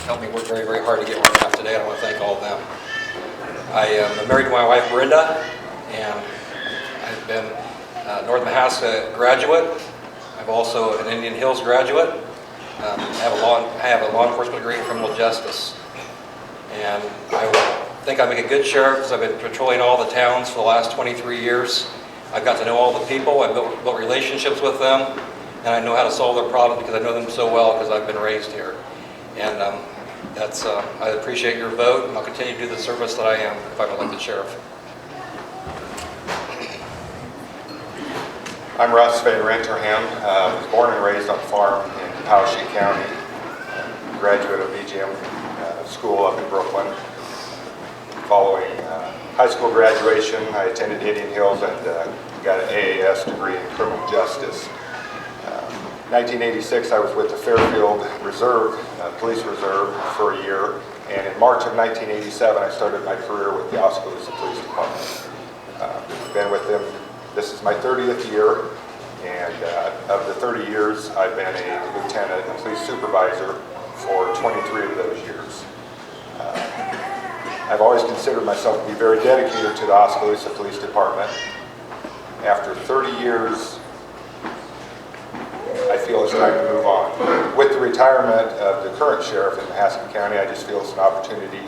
helped me work very, very hard to get where I'm at today. I want to thank all of them. I am married to my wife, Brenda, and I've been a North Mahaska graduate. I'm also an Indian Hills graduate. I have a law enforcement degree in criminal justice. And I think I make a good sheriff because I've been patrolling all the towns for the last 23 years. I've got to know all the people. I've built relationships with them. And I know how to solve their problems because I know them so well because I've been raised here. And I appreciate your vote, and I'll continue to do the service that I am if I'm elected sheriff. I'm Russ Van Renterham. I was born and raised on a farm in Mahaska County. Graduate of BGM school up in Brooklyn. Following high school graduation, I attended Indian Hills and got an AAS degree in criminal justice. 1986, I was with the Fairfield Reserve, Police Reserve for a year, and in March of 1987, I started my career with the Oskaloosa Police Department. Been with them, this is my 30th year, and of the 30 years, I've been a lieutenant and police supervisor for 23 of those years. I've always considered myself to be very dedicated to the Oskaloosa Police Department. After 30 years, I feel it's time to move on. With the retirement of the current sheriff in Mahaska County, I just feel it's an opportunity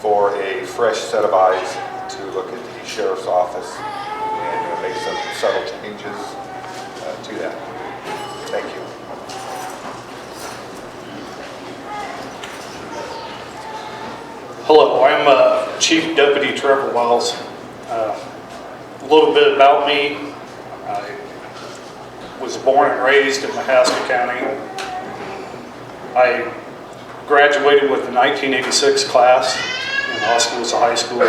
for a fresh set of eyes to look at the sheriff's office and make some subtle changes to that. Thank you. Hello, I'm Chief Deputy Trevor Wells. A little bit about me. I was born and raised in Mahaska County. I graduated with the 1986 class in Oskaloosa High School.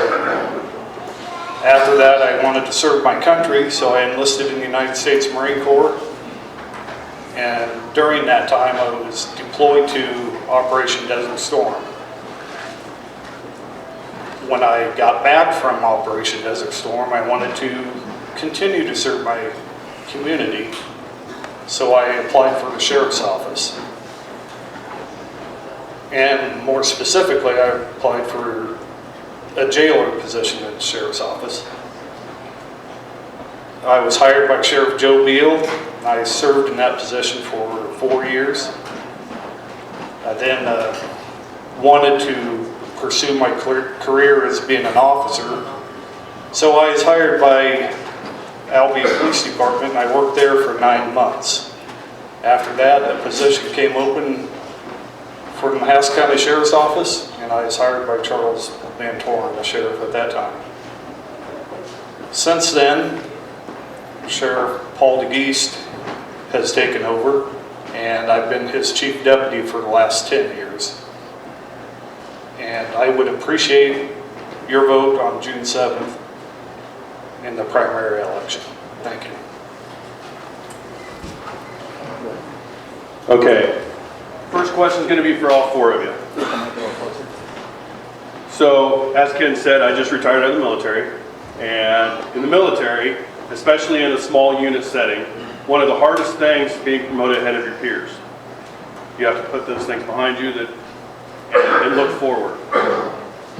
After that, I wanted to serve my country, so I enlisted in the United States Marine Corps. And during that time, I was deployed to Operation Desert Storm. When I got back from Operation Desert Storm, I wanted to continue to serve my community, so I applied for the sheriff's office. And more specifically, I applied for a jailer position in the sheriff's office. I was hired by Sheriff Joe Beal. I served in that position for 4 years. I then wanted to pursue my career as being an officer. So I was hired by Albany Police Department, and I worked there for 9 months. After that, a position came open for the Mahaska County Sheriff's Office, and I was hired by Charles Van Toren, the sheriff at that time. Since then, Sheriff Paul DeGeest has taken over, and I've been his chief deputy for the last 10 years. And I would appreciate your vote on June 7th in the primary election. Thank you. Okay, first question is going to be for all 4 of you. So, as Ken said, I just retired out of the military. And in the military, especially in a small unit setting, one of the hardest things is being promoted ahead of your peers. You have to put those things behind you and look forward.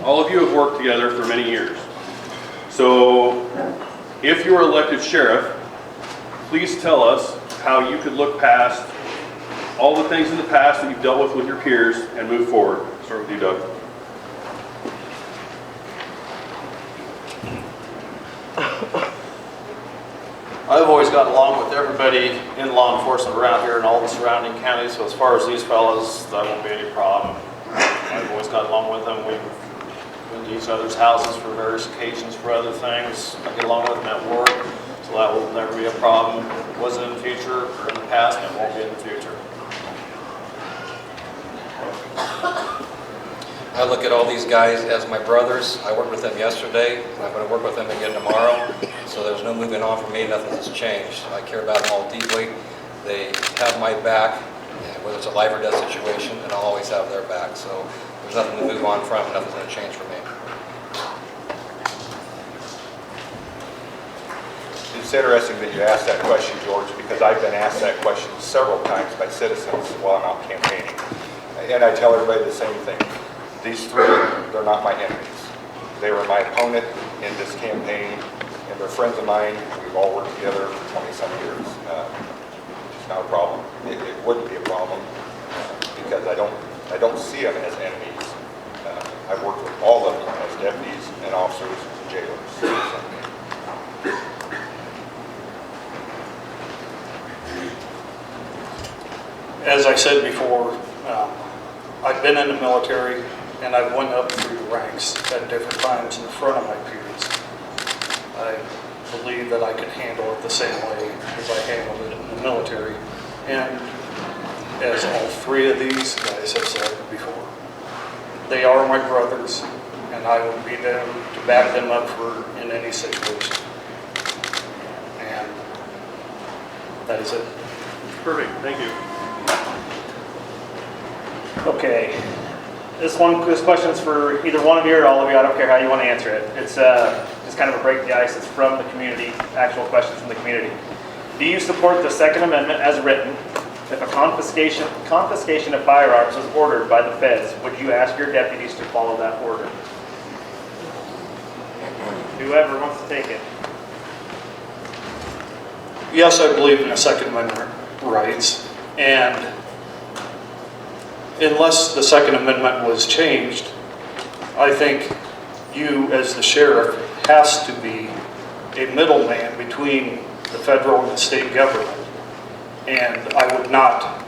All of you have worked together for many years. So, if you're elected sheriff, please tell us how you could look past all the things in the past that you've dealt with your peers and move forward. Start with you, Doug. I've always gotten along with everybody in law enforcement around here and all the surrounding counties, so as far as these fellows, that won't be any problem. I've always gotten along with them. We've been to each other's houses for various occasions for other things. I get along with them at work, so that will never be a problem. It wasn't in the future or in the past, and it won't be in the future. I look at all these guys as my brothers. I worked with them yesterday, and I'm going to work with them again tomorrow. So there's no moving on for me. Nothing has changed. I care about them all deeply. They have my back, whether it's a life or death situation, and I'll always have their back. So there's nothing to move on from. Nothing's going to change for me. It's interesting that you asked that question, George, because I've been asked that question several times by citizens while I'm out campaigning. And I tell everybody the same thing. These three, they're not my enemies. They were my opponent in this campaign, and they're friends of mine. We've all worked together for 20-some years. It's not a problem. It wouldn't be a problem because I don't see them as enemies. I've worked with all of them as deputies and officers and jailers. As I said before, I've been in the military and I've went up through the ranks at different times in front of my peers. I believe that I can handle it the same way as I handled it in the military. And as all three of these guys have said before, they are my brothers and I will be there to back them up in any situation. And that is it. Perfect, thank you. Okay, this question's for either one of you or all of you. I don't care how you want to answer it. It's just kind of a break the ice. It's from the community, actual questions from the community. Do you support the Second Amendment as written? If a confiscation of firearms was ordered by the feds, would you ask your deputies to follow that order? Whoever wants to take it. Yes, I believe in the Second Amendment rights, and unless the Second Amendment was changed, I think you, as the sheriff, has to be a middleman between the federal and the state government, and I would not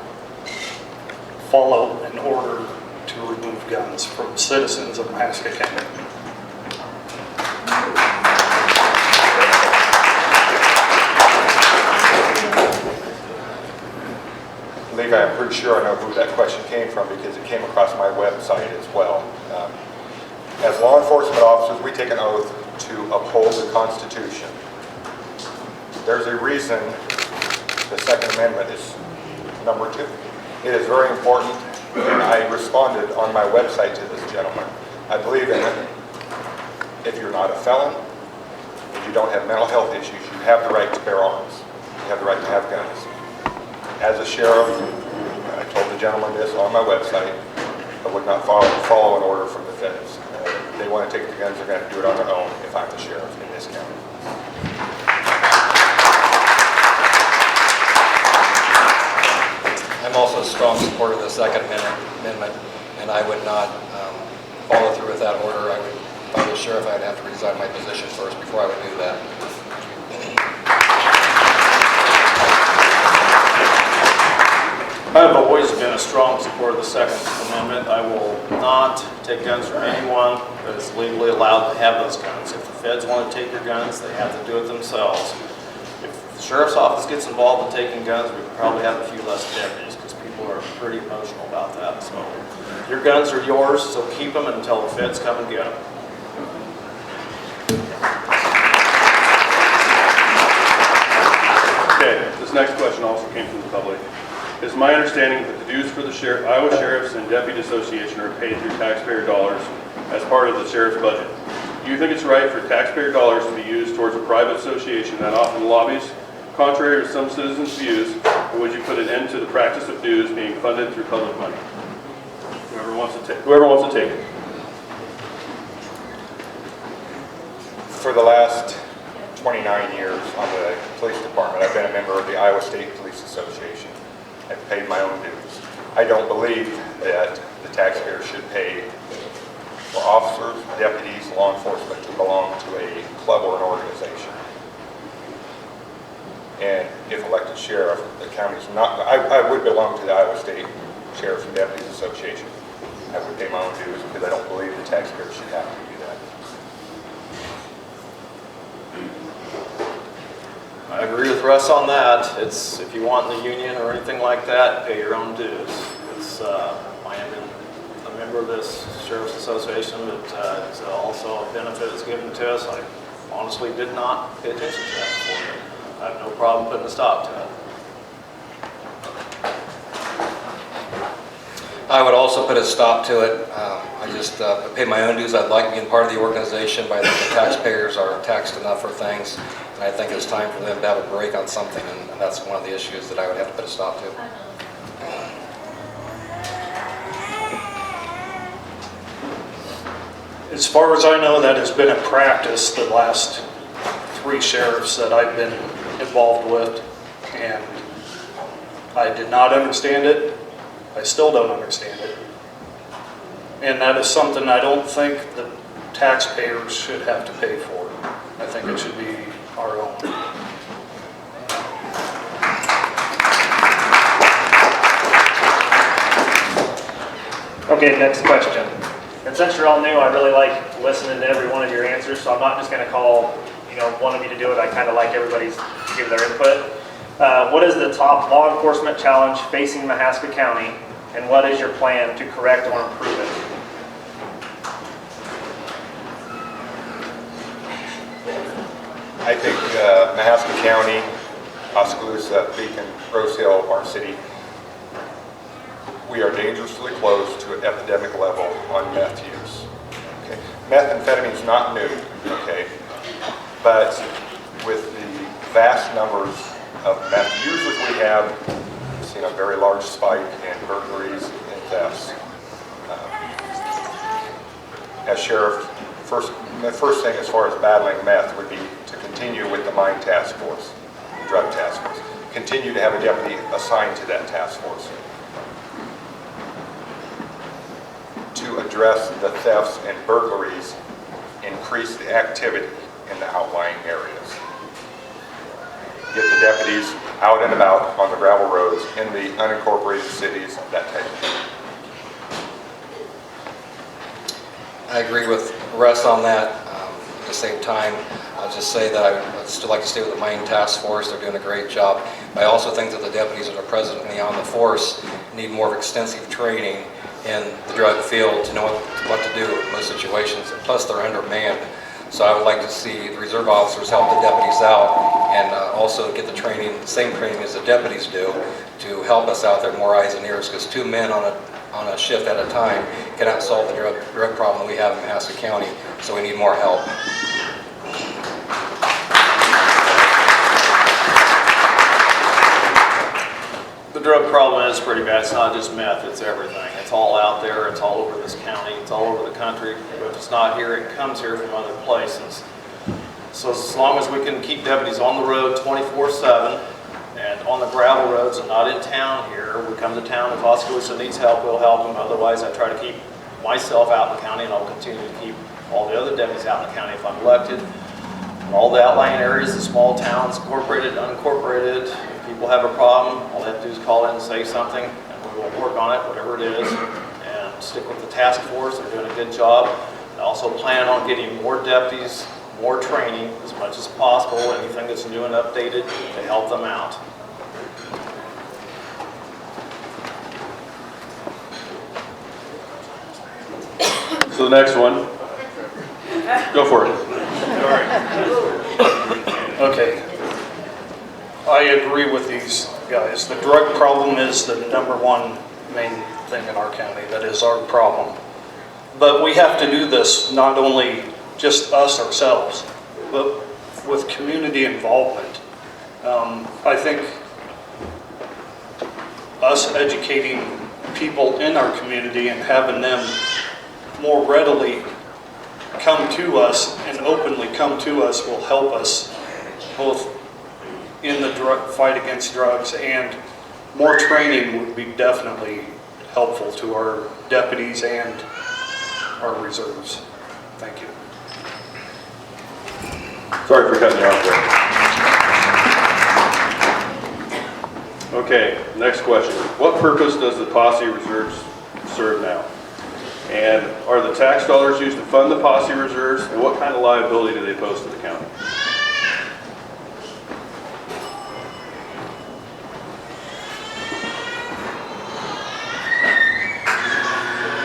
follow an order to remove guns from citizens of Mahaska County. Levi, I'm pretty sure I know who that question came from because it came across my website as well. As law enforcement officers, we take an oath to uphold the Constitution. There's a reason the Second Amendment is number 2. It is very important, and I responded on my website to this gentleman. I believe in it. If you're not a felon, if you don't have mental health issues, you have the right to bear arms. You have the right to have guns. As a sheriff, I told the gentleman this on my website, I would not follow an order from the feds. If they want to take the guns, they're going to do it on their own if I'm the sheriff in this county. I'm also a strong supporter of the Second Amendment, and I would not follow through with that order. If I was sheriff, I'd have to resign my position first before I would do that. I've always been a strong supporter of the Second Amendment. I will not take guns from anyone that is legally allowed to have those guns. If the feds want to take your guns, they have to do it themselves. If the sheriff's office gets involved in taking guns, we could probably have a few less deputies because people are pretty emotional about that. So your guns are yours, so keep them until the feds come and get them. Okay, this next question also came from the public. It's my understanding that the dues for the Iowa Sheriffs and Deputy Association are paid through taxpayer dollars as part of the sheriff's budget. Do you think it's right for taxpayer dollars to be used towards a private association that often lobbies, contrary to some citizens' views, or would you put an end to the practice of dues being funded through public money? Whoever wants to take it. For the last 29 years on the police department, I've been a member of the Iowa State Police Association. I've paid my own dues. I don't believe that the taxpayers should pay for officers, deputies, law enforcement to belong to a club or an organization. And if elected sheriff, the county's not, I would belong to the Iowa State Sheriffs and Deputies Association. I would pay my own dues because I don't believe the taxpayers should have to do that. I agree with Russ on that. It's, if you want in the union or anything like that, pay your own dues. It's, I am a member of this Sheriff's Association, but it's also a benefit that's given to us. I honestly did not pay attention to that before. I have no problem putting a stop to it. I would also put a stop to it. I just pay my own dues. I'd like being part of the organization, but I think the taxpayers are taxed enough for things, and I think it's time for them to have a break on something, and that's one of the issues that I would have to put a stop to. As far as I know, that has been a practice the last 3 sheriffs that I've been involved with, and I did not understand it. I still don't understand it. And that is something I don't think the taxpayers should have to pay for. I think it should be our own. Okay, next question. And since you're all new, I really like listening to every one of your answers, so I'm not just going to call, one of you to do it. I kind of like everybody's to give their input. What is the top law enforcement challenge facing Mahaska County, and what is your plan to correct or improve it? I think Mahaska County, Oskaloosa, Beacon, Rose Hill, Orange City, we are dangerously close to an epidemic level on meth use. Okay. Methamphetamine is not new, okay, but with the vast numbers of meth users we have, we've seen a very large spike in burglaries and thefts. As sheriff, the first thing as far as battling meth would be to continue with the mine task force, the drug task force. Continue to have a deputy assigned to that task force to address the thefts and burglaries, increase the activity in the outlying areas. Get the deputies out and about on the gravel roads in the unincorporated cities, that type of thing. I agree with Russ on that. At the same time, I'll just say that I'd still like to stay with the mine task force. They're doing a great job. I also think that the deputies that are presently on the force need more extensive training in the drug field to know what to do in most situations. Plus, they're undermanned. So I would like to see the reserve officers help the deputies out and also get the training, same training as the deputies do, to help us out there, more eyes and ears, because 2 men on a shift at a time cannot solve the drug problem we have in Mahaska County, so we need more help. The drug problem is pretty bad. It's not just meth, it's everything. It's all out there, it's all over this county, it's all over the country. But if it's not here, it comes here from other places. So as long as we can keep deputies on the road 24/7 and on the gravel roads and not in town here, we come to town. If Oskaloosa needs help, we'll help them. Otherwise, I try to keep myself out in the county, and I'll continue to keep all the other deputies out in the county if I'm elected. All the outlying areas, the small towns, incorporated, unincorporated, if people have a problem, all they have to do is call in and say something, and we will work on it, whatever it is, and stick with the task force. They're doing a good job. I also plan on getting more deputies, more training as much as possible, anything that's new and updated to help them out. So the next one, go for it. Okay. I agree with these guys. The drug problem is the #1 main thing in our county. That is our problem. But we have to do this not only just us ourselves, but with community involvement. I think us educating people in our community and having them more readily come to us and openly come to us will help us both in the fight against drugs, and more training would be definitely helpful to our deputies and our reserves. Thank you. Sorry for cutting you off there. Okay, next question. What purpose does the posse reserves serve now? And are the tax dollars used to fund the posse reserves? And what kind of liability do they pose to the county?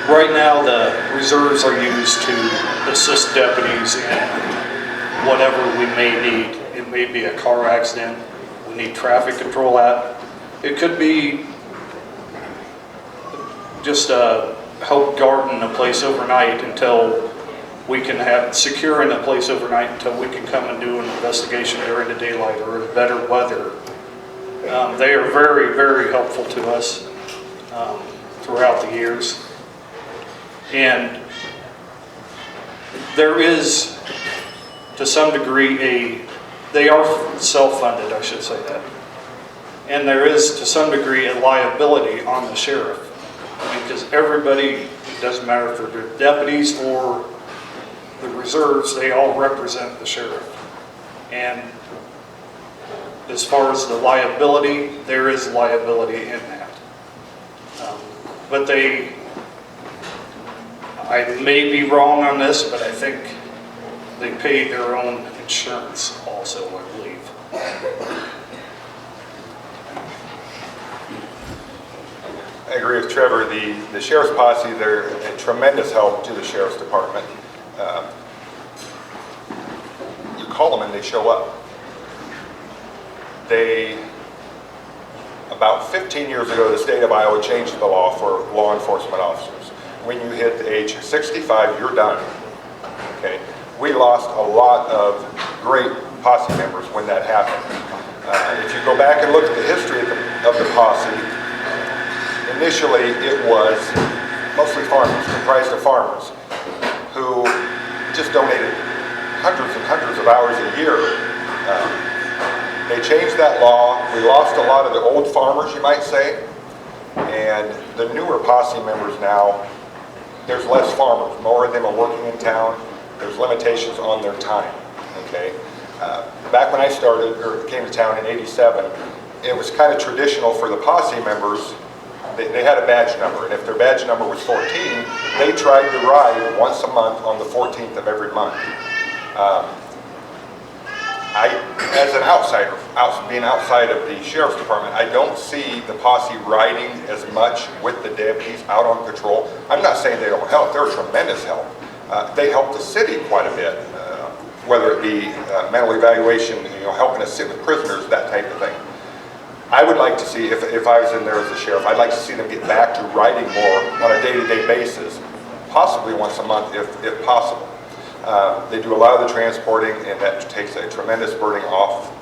Right now, the reserves are used to assist deputies in whatever we may need. It may be a car accident, we need traffic control at. It could be just help garden a place overnight until we can have securing a place overnight until we can come and do an investigation during the daylight or in better weather. They are very, very helpful to us throughout the years. And there is, to some degree, they are self-funded, I should say that. And there is, to some degree, a liability on the sheriff. Because everybody, it doesn't matter if they're deputies or the reserves, they all represent the sheriff. And as far as the liability, there is liability in that. But I may be wrong on this, but I think they pay their own insurance also, I believe. I agree with Trevor. The sheriff's posse, they're a tremendous help to the sheriff's department. You call them and they show up. About 15 years ago, the state of Iowa changed the law for law enforcement officers. When you hit the age 65, you're done. Okay? We lost a lot of great posse members when that happened. If you go back and look at the history of the posse, initially it was mostly farmers, comprised of farmers, who just donated hundreds and hundreds of hours a year. They changed that law. We lost a lot of the old farmers, you might say, and the newer posse members now, there's less farmers. More of them are working in town. There's limitations on their time, okay? Back when I started, or came to town in '87, it was kind of traditional for the posse members. They had a badge number, and if their badge number was 14, they tried to ride once a month on the 14th of every month. As an outsider, being outside of the sheriff's department, I don't see the posse riding as much with the deputies out on patrol. I'm not saying they don't help. They're a tremendous help. They help the city quite a bit, whether it be mental evaluation, helping us sit with prisoners, that type of thing. I would like to see, if I was in there as a sheriff, I'd like to see them get back to riding more on a day-to-day basis, possibly once a month if possible. They do a lot of the transporting, and that takes a tremendous burden off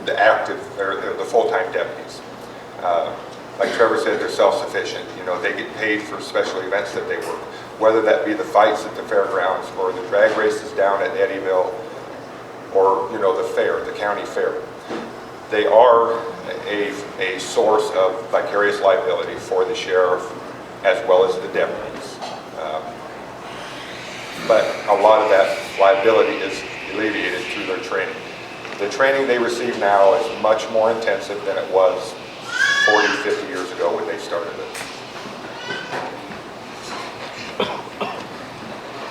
the active, or the full-time deputies. Like Trevor said, they're self-sufficient. They get paid for special events that they work, whether that be the fights at the fairgrounds or the drag races down at Eddyville, or the fair, the county fair. They are a source of vicarious liability for the sheriff as well as the deputies. But a lot of that liability is alleviated through their training. The training they receive now is much more intensive than it was 40, 50 years ago when they started it.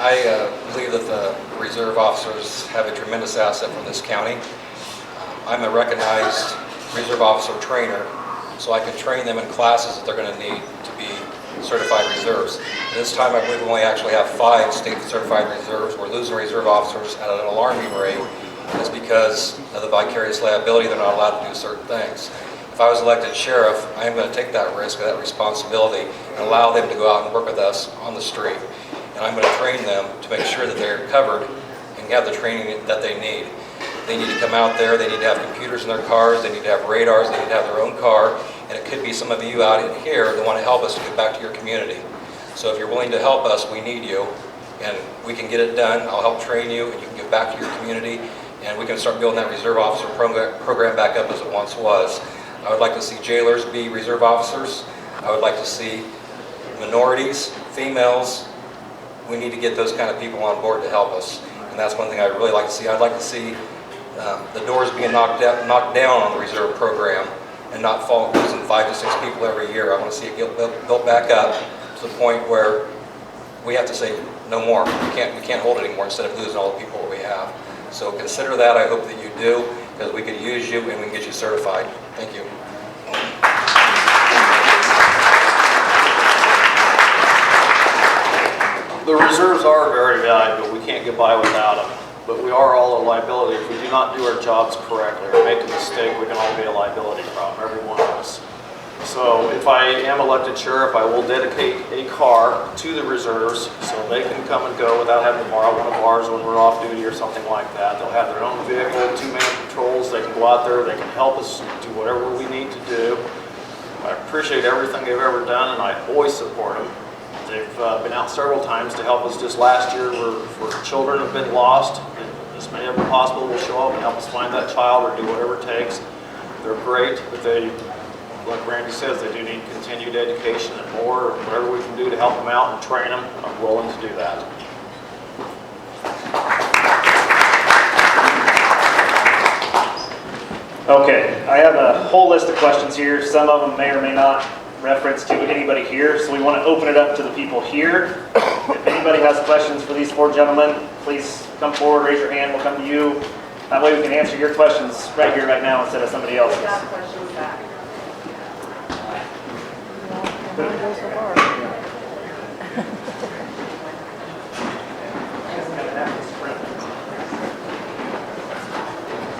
I believe that the reserve officers have a tremendous asset for this county. I'm a recognized reserve officer trainer, so I can train them in classes that they're going to need to be certified reserves. This time I believe we only actually have 5 state certified reserves. We're losing reserve officers at an alarming rate. It's because of the vicarious liability. They're not allowed to do certain things. If I was elected sheriff, I am going to take that risk, that responsibility, and allow them to go out and work with us on the street. And I'm going to train them to make sure that they're covered and have the training that they need. They need to come out there, they need to have computers in their cars, they need to have radars, they need to have their own car, and it could be some of you out in here that want to help us to get back to your community. So if you're willing to help us, we need you, and we can get it done. I'll help train you, and you can get back to your community, and we can start building that reserve officer program back up as it once was. I would like to see jailers be reserve officers. I would like to see minorities, females. We need to get those kind of people on board to help us, and that's one thing I'd really like to see. I'd like to see the doors being knocked down on the reserve program and not losing 5 to 6 people every year. I want to see it get built back up to the point where we have to say no more. We can't hold it anymore instead of losing all the people that we have. So consider that. I hope that you do, because we could use you and we can get you certified. Thank you. The reserves are very valuable. We can't get by without them. But we are all a liability. If we do not do our jobs correctly or make a mistake, we can all be a liability problem, every one of us. So if I am elected sheriff, I will dedicate a car to the reserves so they can come and go without having to borrow one of ours when we're off duty or something like that. They'll have their own vehicle, 2-man patrols. They can go out there. They can help us do whatever we need to do. I appreciate everything they've ever done, and I always support them. They've been out several times to help us. Just last year, where children have been lost, and as many of them as possible will show up and help us find that child or do whatever it takes. They're great, but they, like Randy says, they do need continued education and more. Whatever we can do to help them out and train them, I'm willing to do that. Okay, I have a whole list of questions here. Some of them may or may not reference to anybody here, so we want to open it up to the people here. If anybody has questions for these four gentlemen, please come forward, raise your hand, we'll come to you. That way we can answer your questions right here, right now, instead of somebody else's. Got questions back.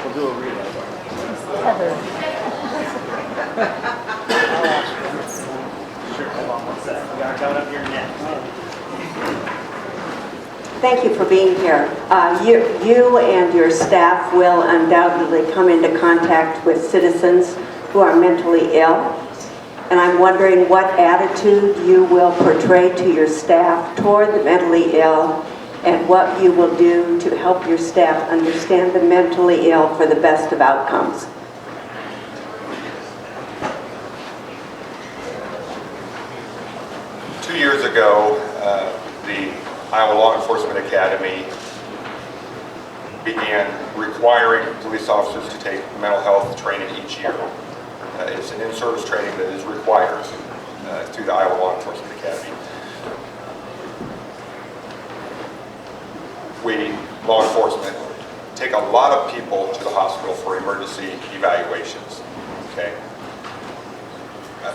We'll do a relay. Sure, hold on one sec. We are coming up here next. Thank you for being here. You and your staff will undoubtedly come into contact with citizens who are mentally ill. And I'm wondering what attitude you will portray to your staff toward the mentally ill, and what you will do to help your staff understand the mentally ill for the best of outcomes. Two years ago, the Iowa Law Enforcement Academy began requiring police officers to take mental health training each year. It's an in-service training that is required through the Iowa Law Enforcement Academy. We, law enforcement, take a lot of people to the hospital for emergency evaluations. Okay.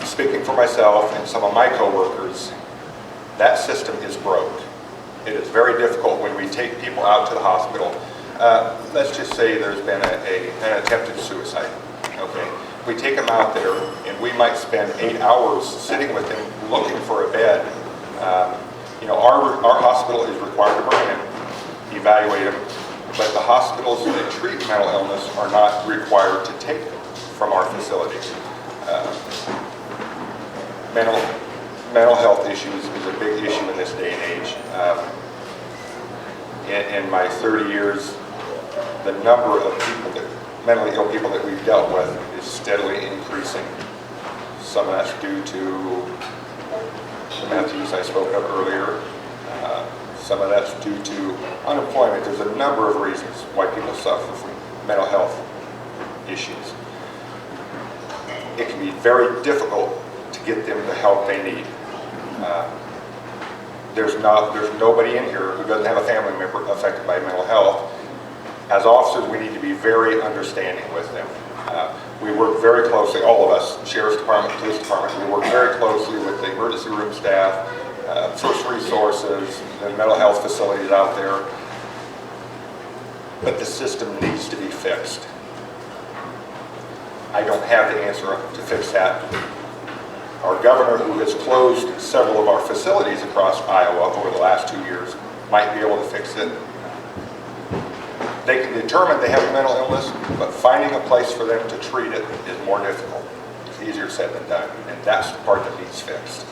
Speaking for myself and some of my coworkers, that system is broke. It is very difficult when we take people out to the hospital. Let's just say there's been an attempted suicide. Okay. We take them out there and we might spend 8 hours sitting with them looking for a bed. Our hospital is required to bring them, evaluate them, but the hospitals that treat mental illness are not required to take them from our facilities. Mental health issues is a big issue in this day and age. In my 30 years, the number of mentally ill people that we've dealt with is steadily increasing. Some of that's due to the meth use I spoke of earlier. Some of that's due to unemployment. There's a number of reasons why people suffer from mental health issues. It can be very difficult to get them the help they need. There's nobody in here who doesn't have a family member affected by mental health. As officers, we need to be very understanding with them. We work very closely, all of us, Sheriff's Department, Police Department, we work very closely with the emergency room staff, first resources, the mental health facilities out there. But the system needs to be fixed. I don't have the answer to fix that. Our governor, who has closed several of our facilities across Iowa over the last 2 years, might be able to fix it. They can determine they have a mental illness, but finding a place for them to treat it is more difficult. It's easier said than done, and that's the part that needs fixed.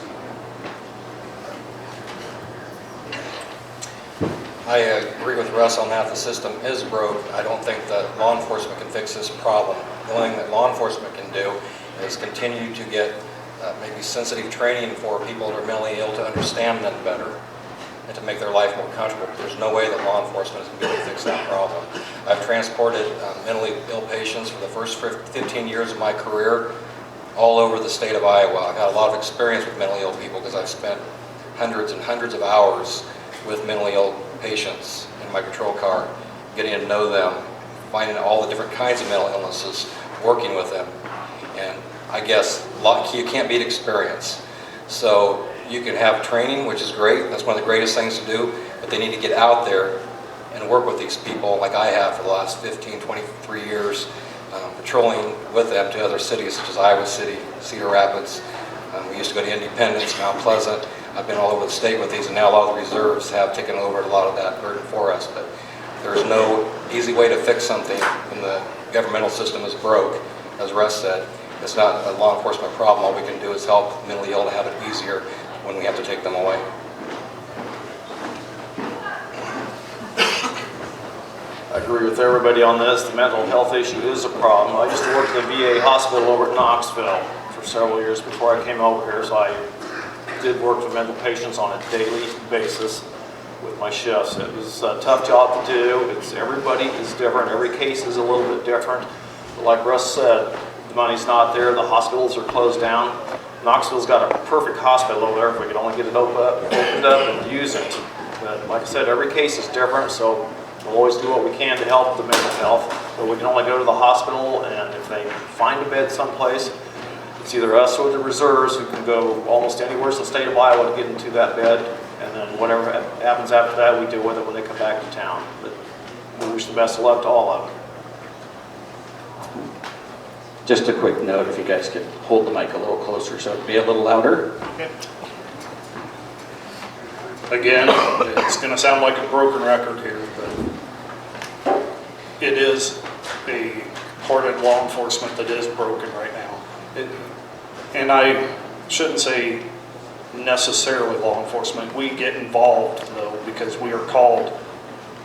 I agree with Russ on that. The system is broke. I don't think that law enforcement can fix this problem. The only thing that law enforcement can do is continue to get maybe sensitive training for people that are mentally ill to understand them better and to make their life more comfortable. There's no way that law enforcement is going to be able to fix that problem. I've transported mentally ill patients for the first 15 years of my career all over the state of Iowa. I've had a lot of experience with mentally ill people because I've spent hundreds and hundreds of hours with mentally ill patients in my patrol car, getting to know them, finding all the different kinds of mental illnesses, working with them. And I guess you can't beat experience. So you can have training, which is great. That's one of the greatest things to do, but they need to get out there and work with these people like I have for the last 15, 23 years, patrolling with them to other cities such as Iowa City, Cedar Rapids. We used to go to Independence, Mount Pleasant. I've been all over the state with these, and now a lot of the reserves have taken over a lot of that burden for us. But there's no easy way to fix something when the governmental system is broke. As Russ said, it's not a law enforcement problem. All we can do is help mentally ill to have it easier when we have to take them away. I agree with everybody on this. The mental health issue is a problem. I used to work at the VA hospital over at Knoxville for several years before I came over here, so I did work with mental patients on a daily basis with my shifts. It was a tough job to do. Everybody is different. Every case is a little bit different. But like Russ said, the money's not there. The hospitals are closed down. Knoxville's got a perfect hospital over there if we could only get it opened up and use it. But like I said, every case is different, so we'll always do what we can to help the mental health. But we can only go to the hospital, and if they find a bed someplace, it's either us or the reserves who can go almost anywhere in the state of Iowa to get into that bed. And then whatever happens after that, we deal with it when they come back to town. But we wish the best of luck to all of them. Just a quick note, if you guys could hold the mic a little closer so it'd be a little louder. Again, it's going to sound like a broken record here, but it is a part of law enforcement that is broken right now. And I shouldn't say necessarily law enforcement. We get involved, though, because we are called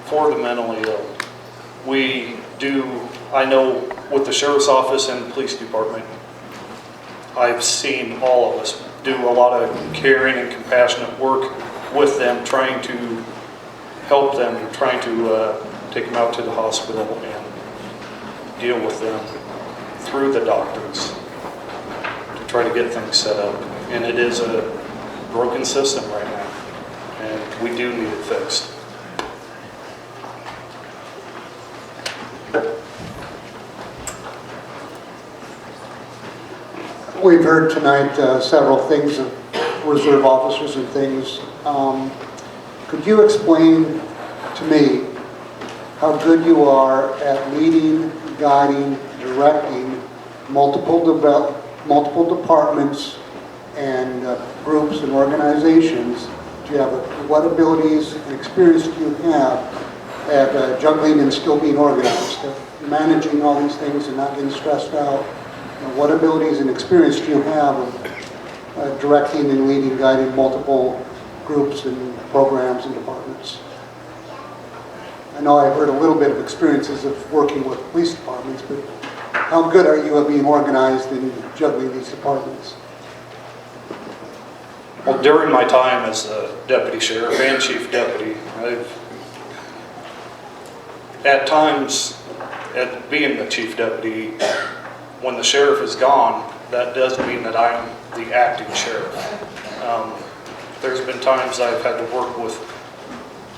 for the mentally ill. We do, I know with the Sheriff's Office and the Police Department, I've seen all of us do a lot of caring and compassionate work with them, trying to help them, trying to take them out to the hospital and deal with them through the doctors to try to get things set up. And it is a broken system right now, and we do need it fixed. We've heard tonight several things of reserve officers and things. Could you explain to me how good you are at leading, guiding, directing multiple departments and groups and organizations? Do you have what abilities and experience do you have at juggling and still being organized, managing all these things and not getting stressed out? What abilities and experience do you have of directing and leading, guiding multiple groups and programs and departments? I know I've heard a little bit of experiences of working with police departments, but how good are you at being organized and juggling these departments? Well, during my time as a deputy sheriff and chief deputy, at times, at being the chief deputy, when the sheriff is gone, that does mean that I'm the acting sheriff. There's been times I've had to work with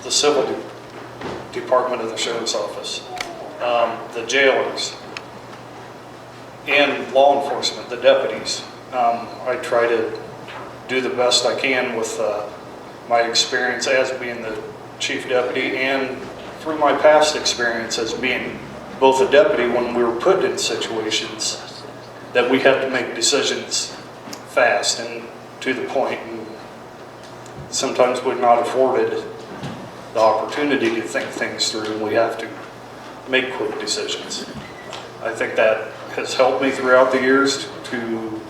the civil department of the sheriff's office, the jailers, and law enforcement, the deputies. I try to do the best I can with my experience as being the chief deputy and through my past experience as being both a deputy when we were put in situations that we had to make decisions fast and to the point, and sometimes we're not afforded the opportunity to think things through, and we have to make quick decisions. I think that has helped me throughout the years to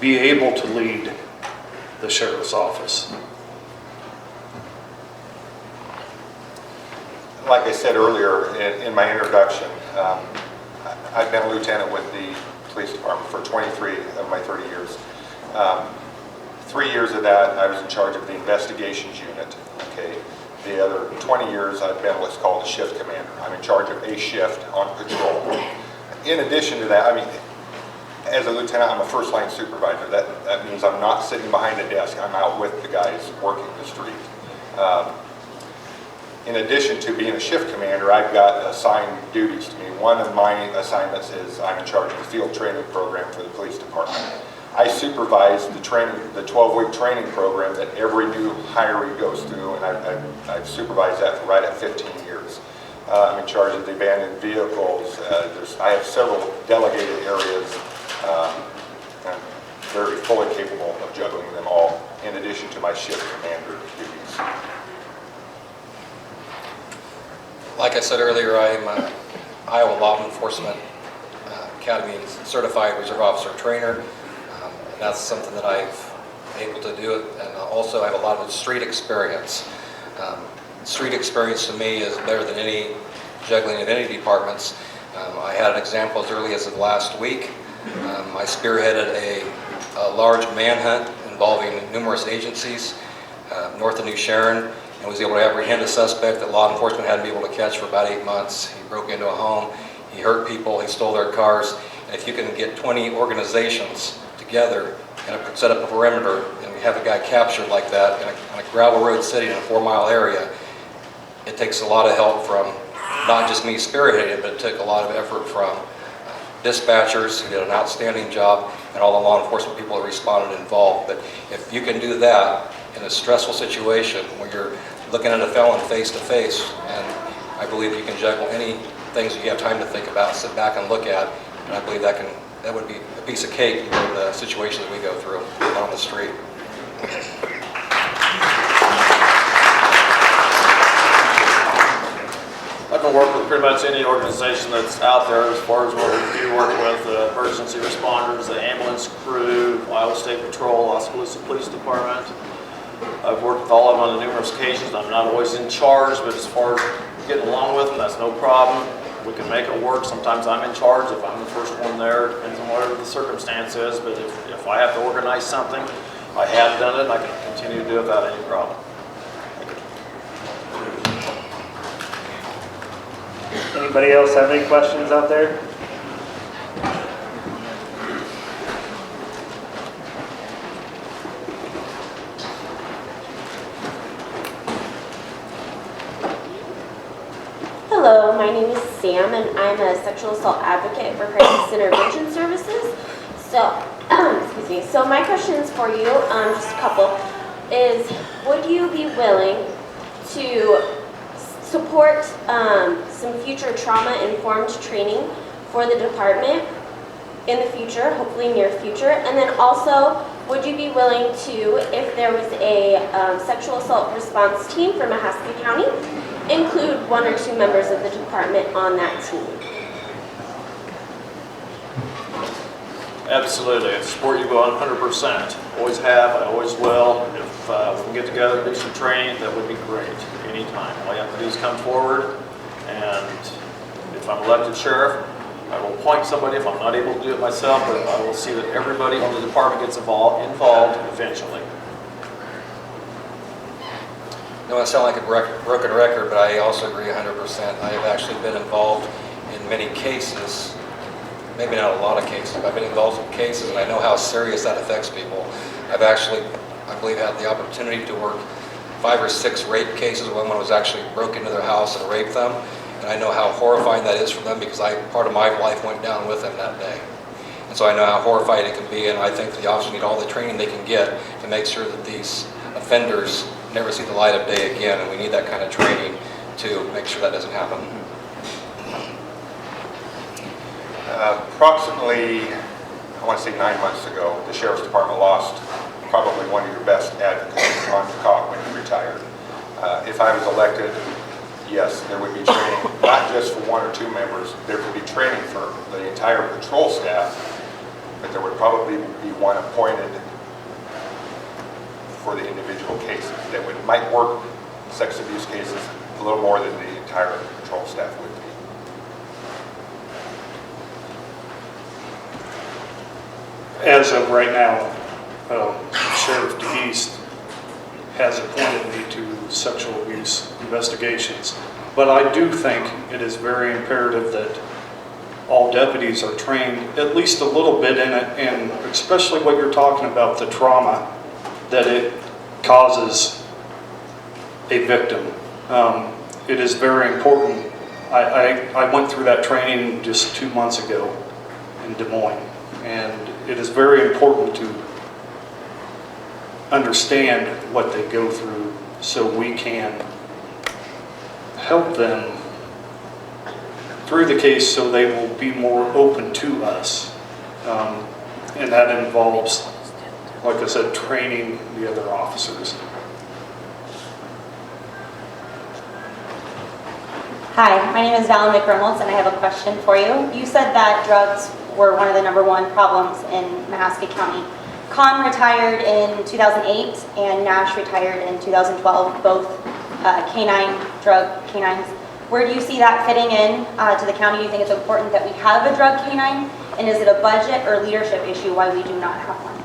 be able to lead the sheriff's office. Like I said earlier in my introduction, I've been a lieutenant with the police department for 23 of my 30 years. 3 years of that, I was in charge of the investigations unit. Okay, the other 20 years, I've been what's called a shift commander. I'm in charge of a shift on patrol. In addition to that, I mean, as a lieutenant, I'm a first line supervisor. That means I'm not sitting behind a desk. I'm out with the guys working the street. In addition to being a shift commander, I've got assigned duties to me. One of my assignments is I'm in charge of the field training program for the police department. I supervise the training, the 12-week training program that every new hiree goes through, and I've supervised that for right at 15 years. I'm in charge of the abandoned vehicles. I have several delegated areas. I'm very fully capable of juggling them all, in addition to my shift commander duties. Like I said earlier, I'm an Iowa Law Enforcement Academy certified reserve officer trainer. And that's something that I've been able to do, and also have a lot of street experience. Street experience to me is better than any juggling in any departments. I had an example as early as of last week. I spearheaded a large manhunt involving numerous agencies north of New Sharon, and was able to apprehend a suspect that law enforcement hadn't been able to catch for about 8 months. He broke into a home, he hurt people, he stole their cars, and if you can get 20 organizations together and set up a perimeter and have a guy captured like that in a gravel road city in a 4-mile area, it takes a lot of help from not just me spearheading it, but it took a lot of effort from dispatchers who did an outstanding job and all the law enforcement people that responded and involved. But if you can do that in a stressful situation where you're looking at a felon face to face, and I believe you can juggle any things that you have time to think about, sit back and look at, and I believe that would be a piece of cake in the situation that we go through out on the street. I can work with pretty much any organization that's out there as far as what we do work with, the emergency responders, the ambulance crew, Iowa State Patrol, Oskaloosa Police Department. I've worked with all of them on numerous occasions. I'm not always in charge, but as far as getting along with them, that's no problem. We can make it work. Sometimes I'm in charge if I'm the first one there, depends on whatever the circumstance is, but if I have to organize something, I have done it, and I can continue to do it without any problem. Anybody else have any questions out there? Hello, my name is Sam, and I'm a sexual assault advocate for crisis intervention services. So, excuse me. So my questions for you, just a couple, is would you be willing to support some future trauma-informed training for the department in the future, hopefully near future? And then also, would you be willing to, if there was a sexual assault response team for Mahaska County, include 1 or 2 members of the department on that team? Absolutely. I support you 100%. Always have, I always will. If we can get together and do some training, that would be great. Anytime. All you have to do is come forward, and if I'm elected sheriff, I will appoint somebody if I'm not able to do it myself, but I will see that everybody on the department gets involved eventually. I don't want to sound like a broken record, but I also agree 100%. I have actually been involved in many cases, maybe not a lot of cases, but I've been involved in cases, and I know how serious that affects people. I've actually, I believe, had the opportunity to work 5 or 6 rape cases when one was actually broke into their house and raped them. And I know how horrifying that is for them because part of my life went down with them that day. And so I know how horrifying it can be, and I think the officers need all the training they can get to make sure that these offenders never see the light of day again, and we need that kind of training to make sure that doesn't happen. Approximately, I want to say 9 months ago, the Sheriff's Department lost probably one of your best advocates, Ron McCock, when he retired. If I was elected, yes, there would be training, not just for 1 or 2 members, there would be training for the entire patrol staff, but there would probably be one appointed for the individual cases that might work sex abuse cases a little more than the entire patrol staff would be. As of right now, Sheriff DeEast has appointed me to sexual abuse investigations. But I do think it is very imperative that all deputies are trained at least a little bit in it, and especially what you're talking about, the trauma that it causes a victim. It is very important. I went through that training just 2 months ago in Des Moines, and it is very important to understand what they go through so we can help them through the case so they will be more open to us. And that involves, like I said, training the other officers. Hi, my name is Val McReynolds, and I have a question for you. You said that drugs were one of the #1 problems in Mahaska County. Con retired in 2008 and Nash retired in 2012, both canine drug canines. Where do you see that fitting in to the county? Do you think it's important that we have a drug canine? And is it a budget or leadership issue why we do not have one?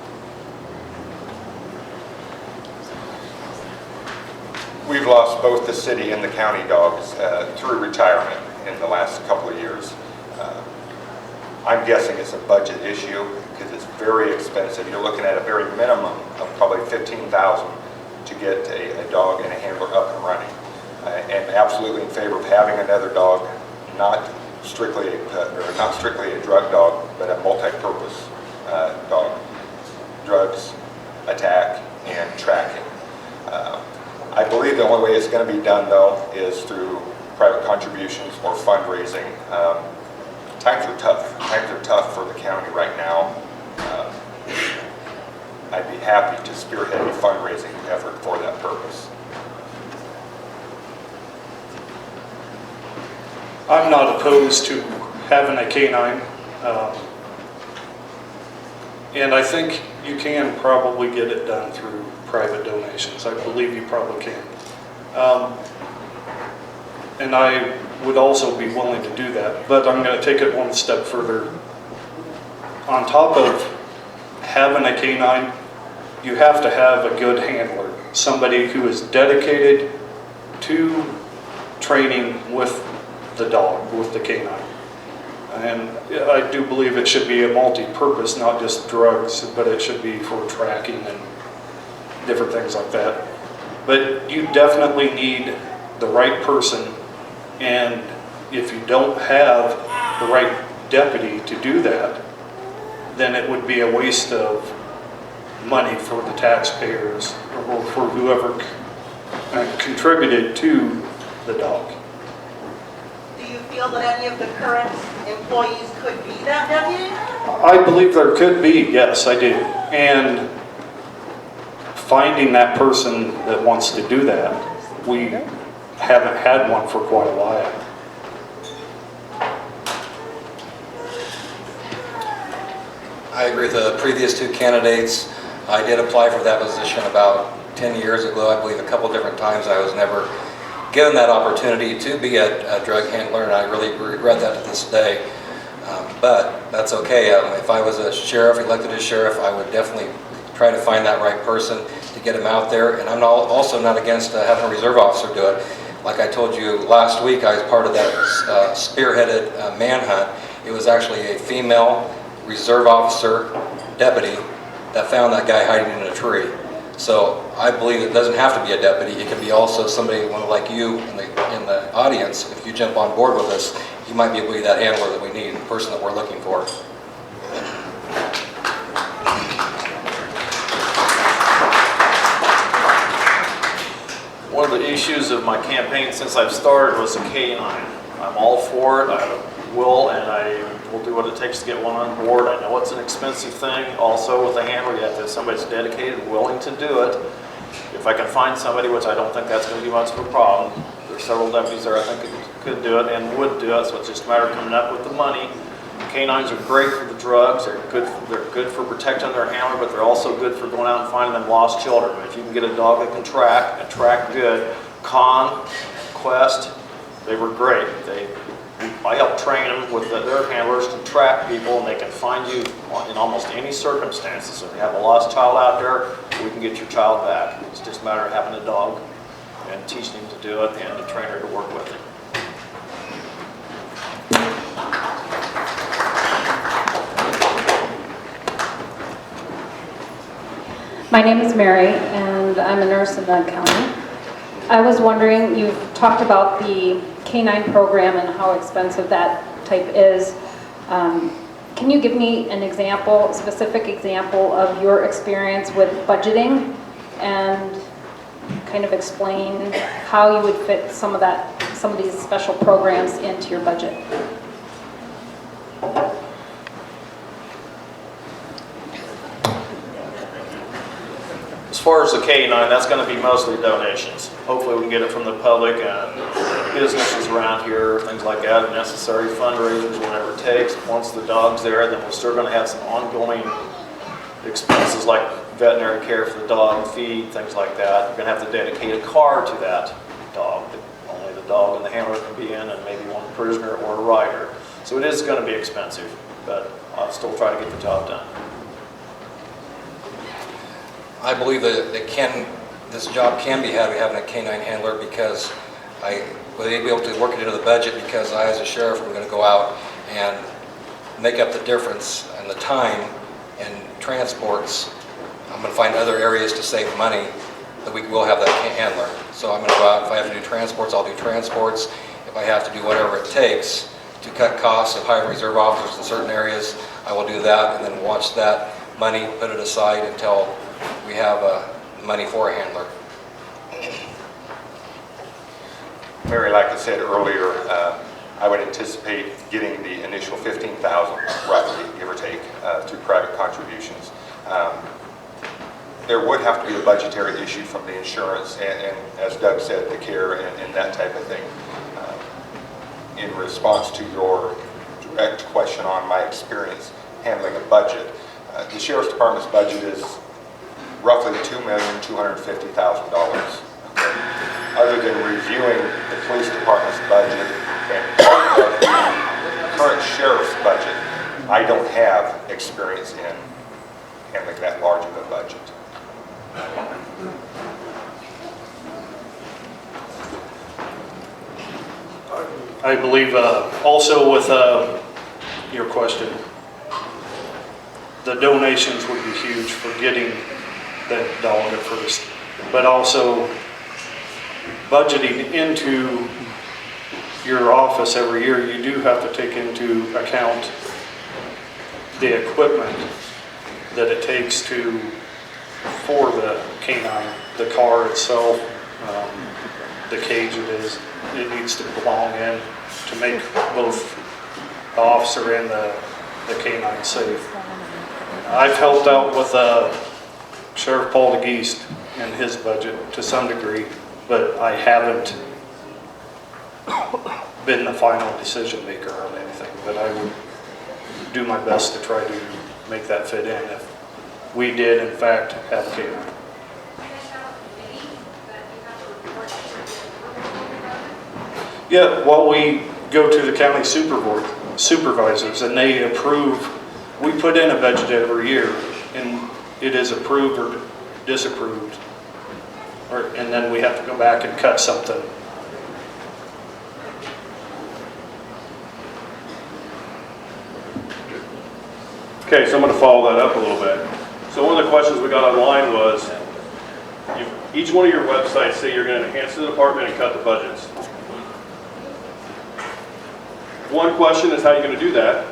We've lost both the city and the county dogs through retirement in the last couple of years. I'm guessing it's a budget issue because it's very expensive. You're looking at a very minimum of probably $15,000 to get a dog and a handler up and running. And absolutely in favor of having another dog, not strictly a drug dog, but a multi-purpose dog. Drugs, attack, and tracking. I believe the only way it's going to be done, though, is through private contributions or fundraising. Times are tough. Times are tough for the county right now. I'd be happy to spearhead a fundraising effort for that purpose. I'm not opposed to having a canine. And I think you can probably get it done through private donations. I believe you probably can. And I would also be willing to do that, but I'm going to take it one step further. On top of having a canine, you have to have a good handler, somebody who is dedicated to training with the dog, with the canine. And I do believe it should be a multi-purpose, not just drugs, but it should be for tracking and different things like that. But you definitely need the right person, and if you don't have the right deputy to do that, then it would be a waste of money for the taxpayers or for whoever contributed to the dog. Do you feel that any of the current employees could be that deputy? I believe there could be, yes, I do. And finding that person that wants to do that, we haven't had one for quite a while. I agree with the previous two candidates. I did apply for that position about 10 years ago. I believe a couple different times I was never given that opportunity to be a drug handler, and I really regret that to this day. But that's okay. If I was a sheriff, elected as sheriff, I would definitely try to find that right person to get him out there. And I'm also not against having a reserve officer do it. Like I told you last week, I was part of that spearheaded manhunt. It was actually a female reserve officer deputy that found that guy hiding in a tree. So I believe it doesn't have to be a deputy. It can be also somebody like you in the audience. If you jump on board with us, you might be able to be that handler that we need, the person that we're looking for. One of the issues of my campaign since I've started was a K9. I'm all for it. I will, and I will do what it takes to get one on board. I know it's an expensive thing. Also, with a handler, you have to have somebody that's dedicated and willing to do it. If I can find somebody, which I don't think that's going to be much of a problem, there's several deputies there I think could do it and would do it, so it's just a matter of coming up with the money. Canines are great for the drugs. They're good for protecting their handler, but they're also good for going out and finding them lost children. If you can get a dog that can track and track good, Con, Quest, they were great. I helped train them with their handlers to track people, and they can find you in almost any circumstances. So if you have a lost child out there, we can get your child back. It's just a matter of having a dog and teaching him to do it and a trainer to work with him. My name is Mary, and I'm a nurse in Dunn County. I was wondering, you've talked about the K9 program and how expensive that type is. Can you give me an example, a specific example of your experience with budgeting and kind of explain how you would fit some of these special programs into your budget? As far as the K9, that's going to be mostly donations. Hopefully we can get it from the public and businesses around here, things like that, necessary fundraisers, whatever it takes. Once the dog's there, then we're still going to have some ongoing expenses like veterinary care for the dog, feed, things like that. You're gonna have to dedicate a car to that dog. Only the dog and the handler can be in, and maybe one prisoner or a rider. So it is gonna be expensive, but I'll still try to get the job done. I believe that this job can be had, having a canine handler, because I will be able to work it into the budget, because I, as a sheriff, am going to go out and make up the difference in the time and transports. I'm going to find other areas to save money that we will have that handler. So I'm going to go out, if I have to do transports, I'll do transports. If I have to do whatever it takes to cut costs of hiring reserve officers in certain areas, I will do that, and then watch that money, put it aside until we have money for a handler. Mary, like I said earlier, I would anticipate getting the initial $15,000, roughly, give or take, through private contributions. There would have to be a budgetary issue from the insurance and as Doug said, the care and that type of thing. In response to your direct question on my experience handling a budget, the Sheriff's Department's budget is roughly $2,250,000. Other than reviewing the police department's budget and part of the current sheriff's budget, I don't have experience in handling that large of a budget. I believe also with your question, the donations would be huge for getting that dog at first, but also budgeting into your office every year, you do have to take into account the equipment that it takes for the canine, the car itself, the cage it needs to belong in to make both the officer and the canine safe. I've helped out with Sheriff Paul DeGeest and his budget to some degree, but I haven't been the final decision maker on anything, but I would do my best to try to make that fit in if we did in fact have a canine. Yeah, well, we go to the county supervisors and they approve. We put in a budget every year and it is approved or disapproved, and then we have to go back and cut something. Okay, so I'm going to follow that up a little bit. So one of the questions we got online was, each one of your websites say you're going to enhance the department and cut the budgets. One question is how you're going to do that,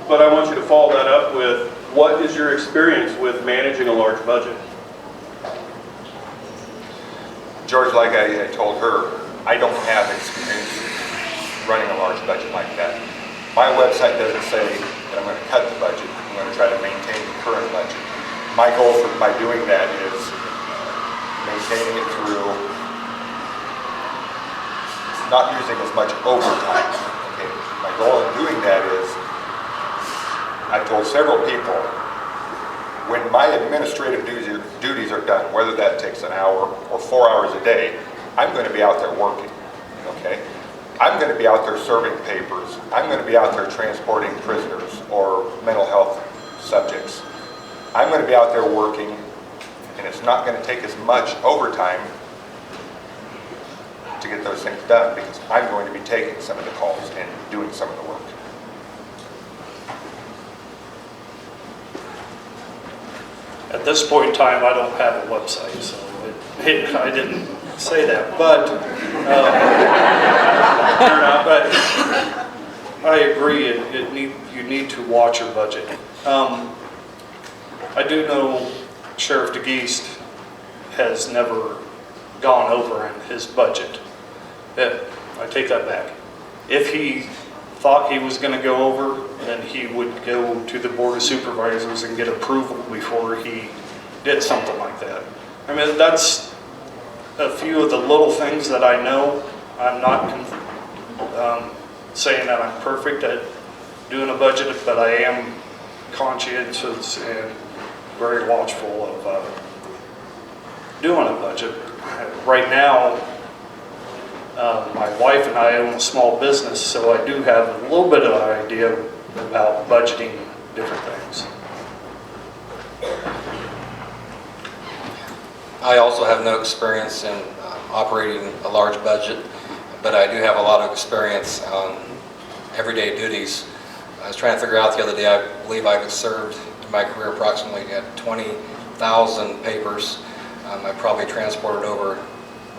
but I want you to follow that up with, what is your experience with managing a large budget? George, like I told her, I don't have experience running a large budget like that. My website doesn't say that I'm going to cut the budget. I'm going to try to maintain the current budget. My goal by doing that is maintaining it through not using as much overtime. Okay. My goal in doing that is, I told several people, when my administrative duties are done, whether that takes an hour or 4 hours a day, I'm going to be out there working, okay? I'm going to be out there serving papers. I'm going to be out there transporting prisoners or mental health subjects. I'm going to be out there working, and it's not going to take as much overtime to get those things done because I'm going to be taking some of the calls and doing some of the work. At this point in time, I don't have a website, so I didn't say that, but I agree. You need to watch your budget. I do know Sheriff DeGeest has never gone over in his budget. I take that back. If he thought he was going to go over, then he would go to the Board of Supervisors and get approval before he did something like that. I mean, that's a few of the little things that I know. I'm not saying that I'm perfect at doing a budget, but I am conscientious and very watchful of doing a budget. Right now, my wife and I own a small business, so I do have a little bit of an idea about budgeting different things. I also have no experience in operating a large budget, but I do have a lot of experience on everyday duties. I was trying to figure out the other day, I believe I've served in my career approximately at 20,000 papers. I probably transported over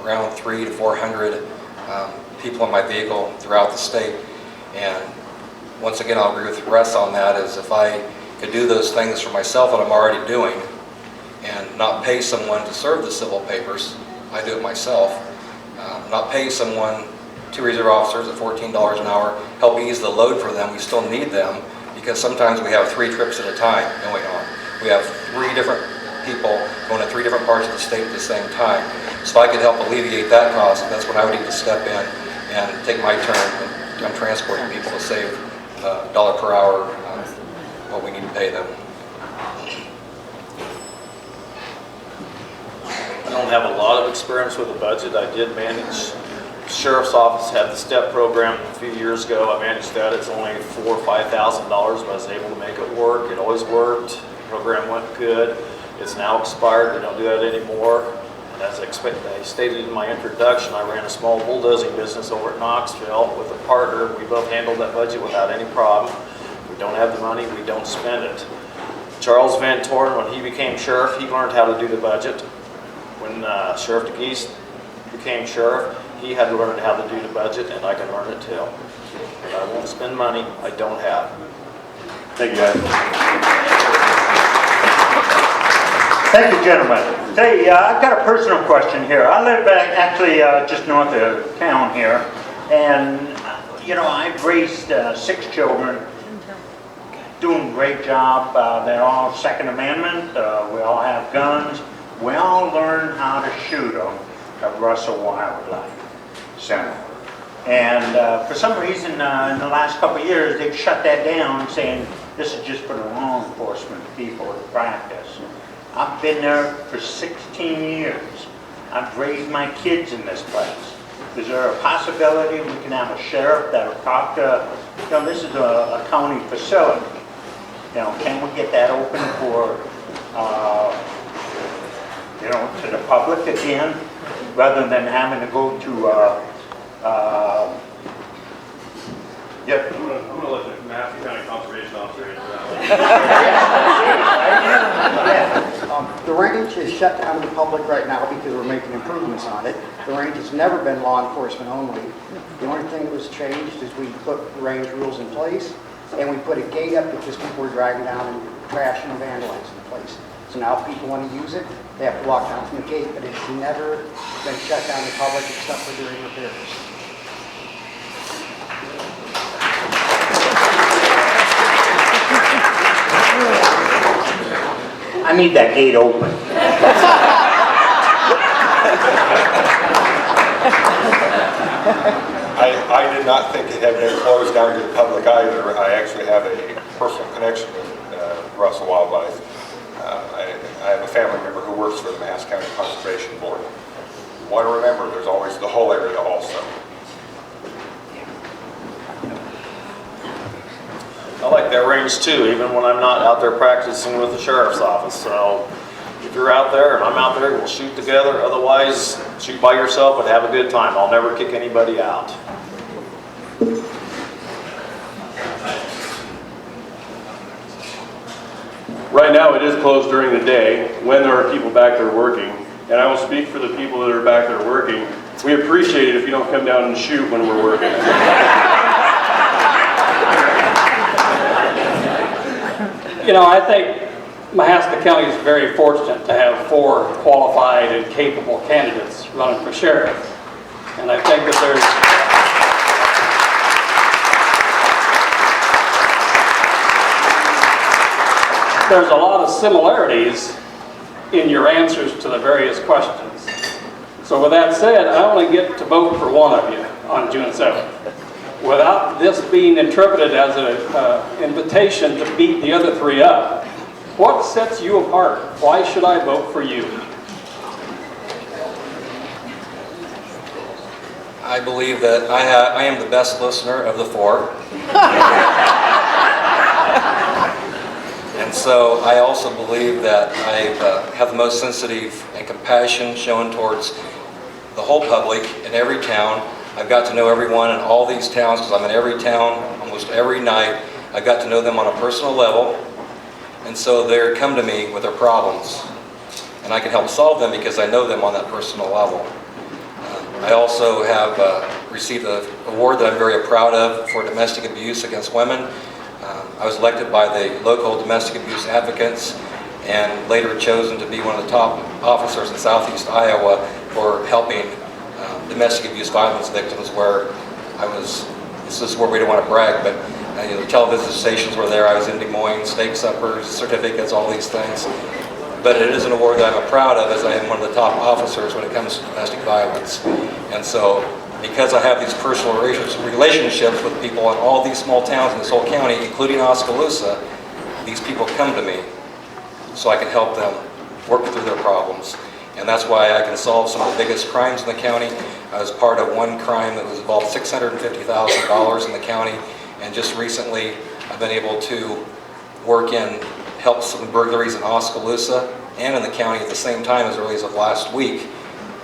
around 300 to 400 people in my vehicle throughout the state. And once again, I'll agree with Russ on that, is if I could do those things for myself that I'm already doing and not pay someone to serve the civil papers, I do it myself. Not pay someone, 2 reserve officers at $14 an hour, help ease the load for them. We still need them because sometimes we have 3 trips at a time going on. We have 3 different people going to 3 different parts of the state at the same time. So if I could help alleviate that cost, that's when I would need to step in and take my turn on transporting people to save $1 per hour what we need to pay them. I don't have a lot of experience with the budget. I did manage, Sheriff's Office had the STEP program a few years ago. I managed that. It's only $4,000 or $5,000, but I was able to make it work. It always worked. The program went good. It's now expired. We don't do that anymore. And as I stated in my introduction, I ran a small bulldozing business over at Knoxville with a partner. We both handled that budget without any problem. We don't have the money, we don't spend it. Charles Van Torn, when he became sheriff, he learned how to do the budget. When Sheriff DeGeese became sheriff, he had to learn how to do the budget, and I can learn it too. But I won't spend money I don't have. Thank you, guys. Thank you, gentlemen. Hey, I've got a personal question here. I live actually just north of town here, and you know, I've raised 6 children, doing a great job. They're all Second Amendment. We all have guns. We all learn how to shoot them at Russell Wildlife Center. And for some reason, in the last couple of years, they've shut that down, saying this is just for the law enforcement people to practice. I've been there for 16 years. I've raised my kids in this place. Is there a possibility we can have a sheriff that will talk to, you know, this is a county facility. You know, can we get that open for, you know, to the public again, rather than having to go to, yep. I'm going to let the Mahaska County Conservation Officer answer that one. The range is shut down to the public right now because we're making improvements on it. The range has never been law enforcement only. The only thing that was changed is we put the range rules in place, and we put a gate up because people were driving down and trashing and vandalizing the place. So now if people want to use it, they have to walk down from the gate, but it's never been shut down to the public except for during repairs. I need that gate open. I did not think it had been closed down to the public either. I actually have a personal connection with Russell Wildlife. I have a family member who works for the Mahaska County Conservation Board. You want to remember, there's always the whole area also. I like that range too, even when I'm not out there practicing with the sheriff's office. So if you're out there and I'm out there, we'll shoot together. Otherwise, shoot by yourself and have a good time. I'll never kick anybody out. Right now, it is closed during the day when there are people back there working. And I will speak for the people that are back there working. We appreciate it if you don't come down and shoot when we're working. You know, I think Mahaska County is very fortunate to have 4 qualified and capable candidates running for sheriff. And I think that there's a lot of similarities in your answers to the various questions. So with that said, I only get to vote for one of you on June 7th. without this being interpreted as an invitation to beat the other three up, what sets you apart? Why should I vote for you? I believe that I am the best listener of the four. And so I also believe that I have the most sensitive and compassion shown towards the whole public in every town. I've got to know everyone in all these towns because I'm in every town almost every night. I've got to know them on a personal level. And so they come to me with their problems. And I can help solve them because I know them on that personal level. I also have received an award that I'm very proud of for domestic abuse against women. I was elected by the local domestic abuse advocates and later chosen to be one of the top officers in Southeast Iowa for helping domestic abuse violence victims where this is where we don't want to brag, but the television stations were there. I was in Des Moines, steak suppers, certificates, all these things. But it is an award that I'm proud of as I am one of the top officers when it comes to domestic violence. And so because I have these personal relationships with people in all these small towns in this whole county, including Oskaloosa, these people come to me so I can help them work through their problems. And that's why I can solve some of the biggest crimes in the county. I was part of one crime that was involved $650,000 in the county, and just recently I've been able to work in help some burglaries in Oskaloosa and in the county at the same time as early as of last week.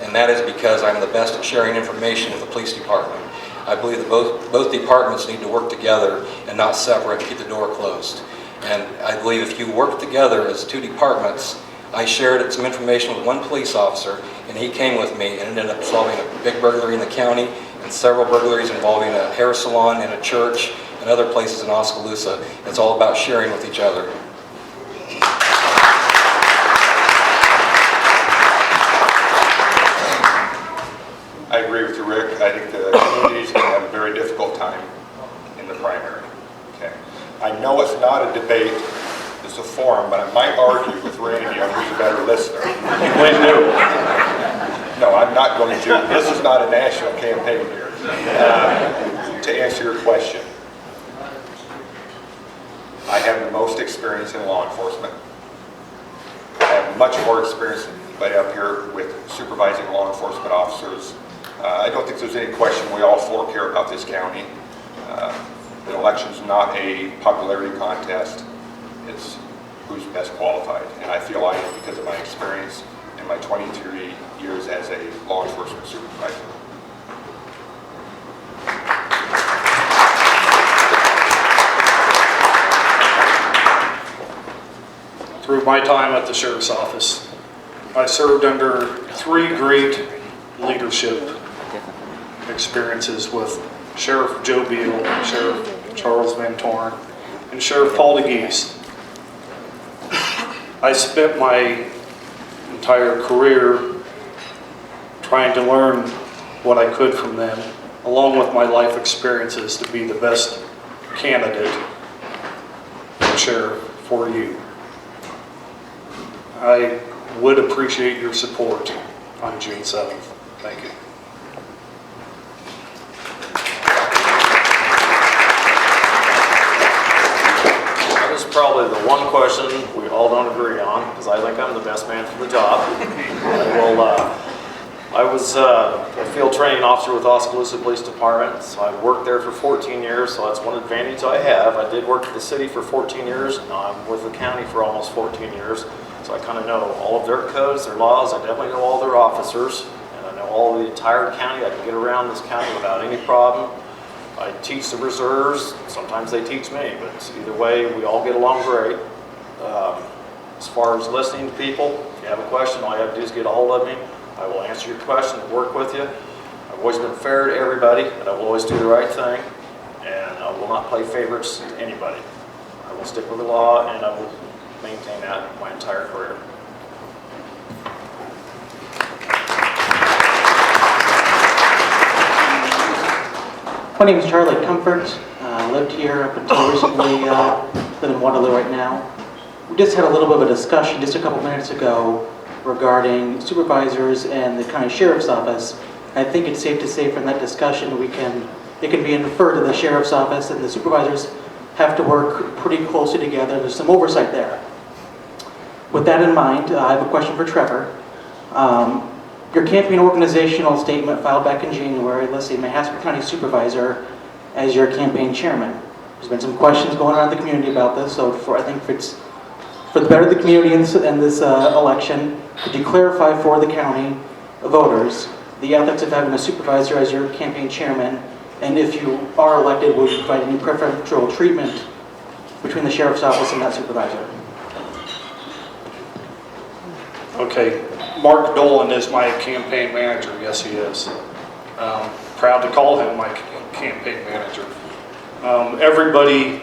And that is because I'm the best at sharing information with the police department. I believe that both departments need to work together and not separate, keep the door closed. And I believe if you work together as two departments, I shared some information with one police officer, and he came with me and ended up solving a big burglary in the county and several burglaries involving a hair salon and a church and other places in Oskaloosa. It's all about sharing with each other. I agree with you, Rick. I think the community is going to have a very difficult time in the primary. Okay. I know it's not a debate, it's a forum, but I might argue with Randy on who's a better listener. No, I'm not going to. This is not a national campaign here. To answer your question, I have the most experience in law enforcement. I have much more experience than anybody up here with supervising law enforcement officers. I don't think there's any question we all four care about this county. The election's not a popularity contest. It's who's best qualified. And I feel I am because of my experience in my 23 years as a law enforcement supervisor. Through my time at the Sheriff's Office, I served under 3 great leadership experiences with Sheriff Joe Beal, Sheriff Charles Van Torn, and Sheriff Paul DeGeese. I spent my entire career trying to learn what I could from them, along with my life experiences, to be the best candidate for sheriff for you. I would appreciate your support on June 7th. Thank you. That was probably the one question we all don't agree on, because I think I'm the best man for the job. I was a field training officer with Oskaloosa Police Department, so I worked there for 14 years, so that's one advantage I have. I did work for the city for 14 years, now I'm with the county for almost 14 years, so I kind of know all of their codes, their laws, I definitely know all their officers, and I know all the entire county. I can get around this county without any problem. I teach the reserves, sometimes they teach me, but either way, we all get along great. As far as listening to people, if you have a question, all you have to do is get a hold of me. I will answer your question and work with you. I've always been fair to everybody, and I will always do the right thing, and I will not play favorites to anybody. I will stick with the law, and I will maintain that my entire career. My name is Charlie Comfort. I lived here up until recently, live in Waterloo right now. We just had a little bit of a discussion just a couple minutes ago regarding supervisors and the county sheriff's office. I think it's safe to say from that discussion we can it can be inferred that the sheriff's office and the supervisors have to work pretty closely together. There's some oversight there. With that in mind, I have a question for Trevor. Your campaign organizational statement filed back in January lists a Mahaska County supervisor as your campaign chairman. There's been some questions going on in the community about this, so I think if it's for the better of the community in this election, could you clarify for the county voters the ethics of having a supervisor as your campaign chairman, and if you are elected, would you provide any preferential treatment between the sheriff's office and that supervisor? Okay, Mark Dolan is my campaign manager. Yes, he is. Proud to call him my campaign manager. Everybody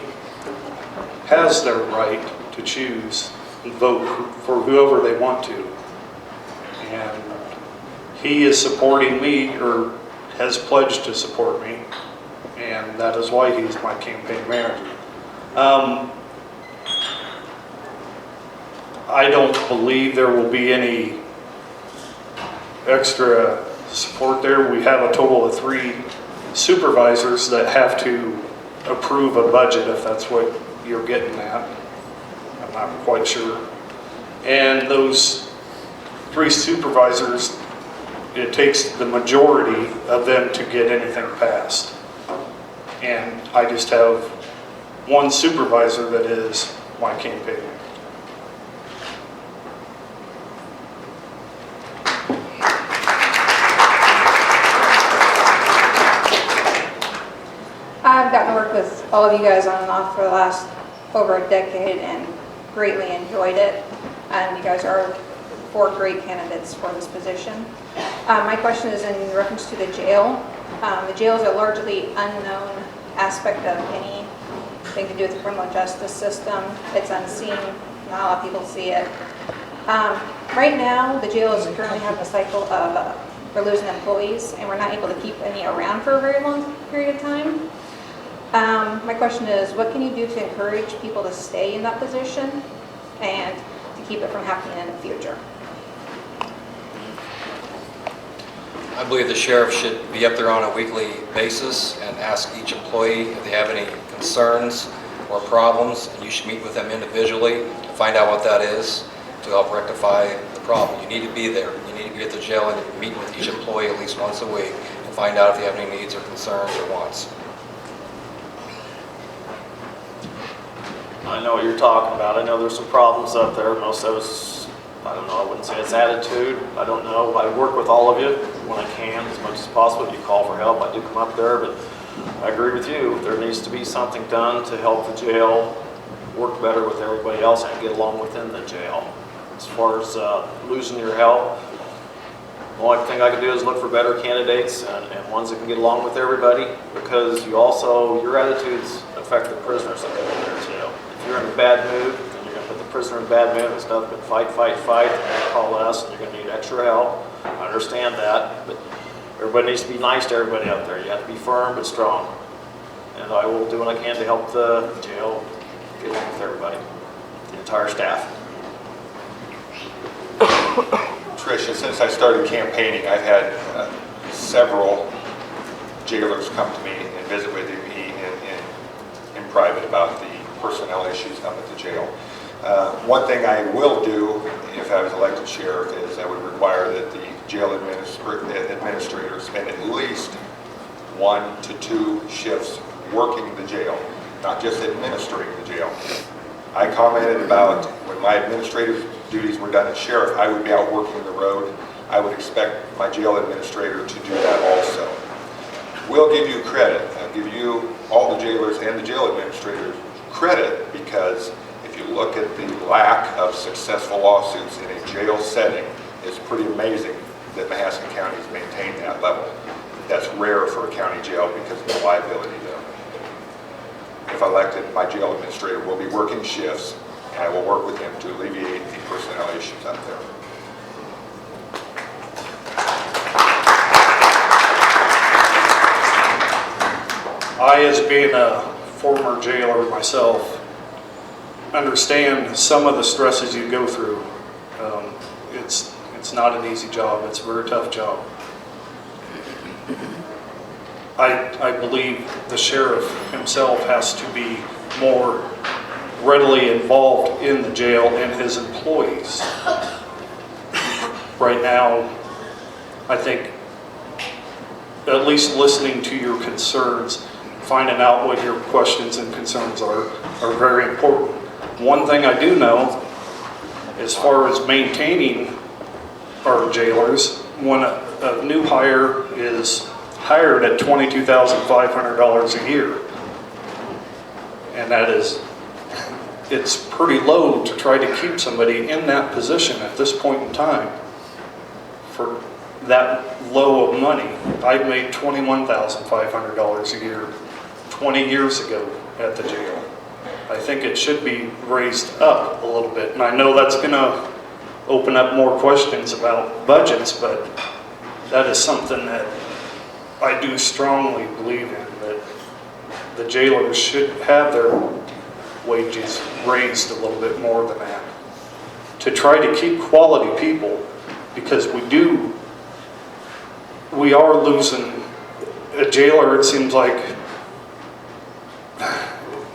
has their right to choose and vote for whoever they want to. And he is supporting me, or has pledged to support me, and that is why he's my campaign manager. I don't believe there will be any extra support there. We have a total of 3 supervisors that have to approve a budget, if that's what you're getting at. I'm not quite sure. And those 3 supervisors, it takes the majority of them to get anything passed. And I just have 1 supervisor that is my campaign. I've gotten to work with all of you guys on and off for the last over a decade and greatly enjoyed it. And you guys are 4 great candidates for this position. My question is in reference to the jail. The jail is a largely unknown aspect of anything to do with the criminal justice system. It's unseen. Not a lot of people see it. Right now, the jail is currently having a cycle of we're losing employees, and we're not able to keep any around for a very long period of time. My question is, what can you do to encourage people to stay in that position and to keep it from happening in the future? I believe the sheriff should be up there on a weekly basis and ask each employee if they have any concerns or problems, and you should meet with them individually to find out what that is to help rectify the problem. You need to be there. You need to be at the jail and meet with each employee at least once a week and find out if they have any needs or concerns or wants. I know what you're talking about. I know there's some problems up there. Most of us, I don't know, I wouldn't say it's attitude. I don't know. I work with all of you when I can, as much as possible. If you call for help, I do come up there, but I agree with you. There needs to be something done to help the jail work better with everybody else and get along within the jail. As far as losing your help, the only thing I can do is look for better candidates and ones that can get along with everybody, because your attitudes affect the prisoners that go in there too. If you're in a bad mood, then you're going to put the prisoner in a bad mood. It's nothing but fight, fight, fight. They're going to call us, and you're going to need extra help. I understand that, but everybody needs to be nice to everybody out there. You have to be firm but strong. And I will do what I can to help the jail get along with everybody, the entire staff. Tricia, since I started campaigning, I've had several jailers come to me and visit with me in private about the personnel issues down at the jail. One thing I will do if I was elected sheriff is I would require that the jail administrator spend at least 1 to 2 shifts working the jail, not just administering the jail. I commented about when my administrative duties were done as sheriff, I would be out working the road. I would expect my jail administrator to do that also. We'll give you credit. I'll give you, all the jailers and the jail administrators, credit, because if you look at the lack of successful lawsuits in a jail setting, it's pretty amazing that Mahaska County has maintained that level. That's rare for a county jail because of the liability there. If elected, my jail administrator will be working shifts, and I will work with him to alleviate the personnel issues out there. I, as being a former jailer myself, understand some of the stresses you go through. It's not an easy job. It's a very tough job. I believe the sheriff himself has to be more readily involved in the jail and his employees. Right now, I think at least listening to your concerns, finding out what your questions and concerns are very important. One thing I do know, as far as maintaining our jailers, when a new hire is hired at $22,500 a year, and that is, it's pretty low to try to keep somebody in that position at this point in time for that low of money. I made $21,500 a year 20 years ago at the jail. I think it should be raised up a little bit, and I know that's going to open up more questions about budgets, but that is something that I do strongly believe in, that the jailers should have their wages raised a little bit more than that, to try to keep quality people, because we are losing a jailer. It seems like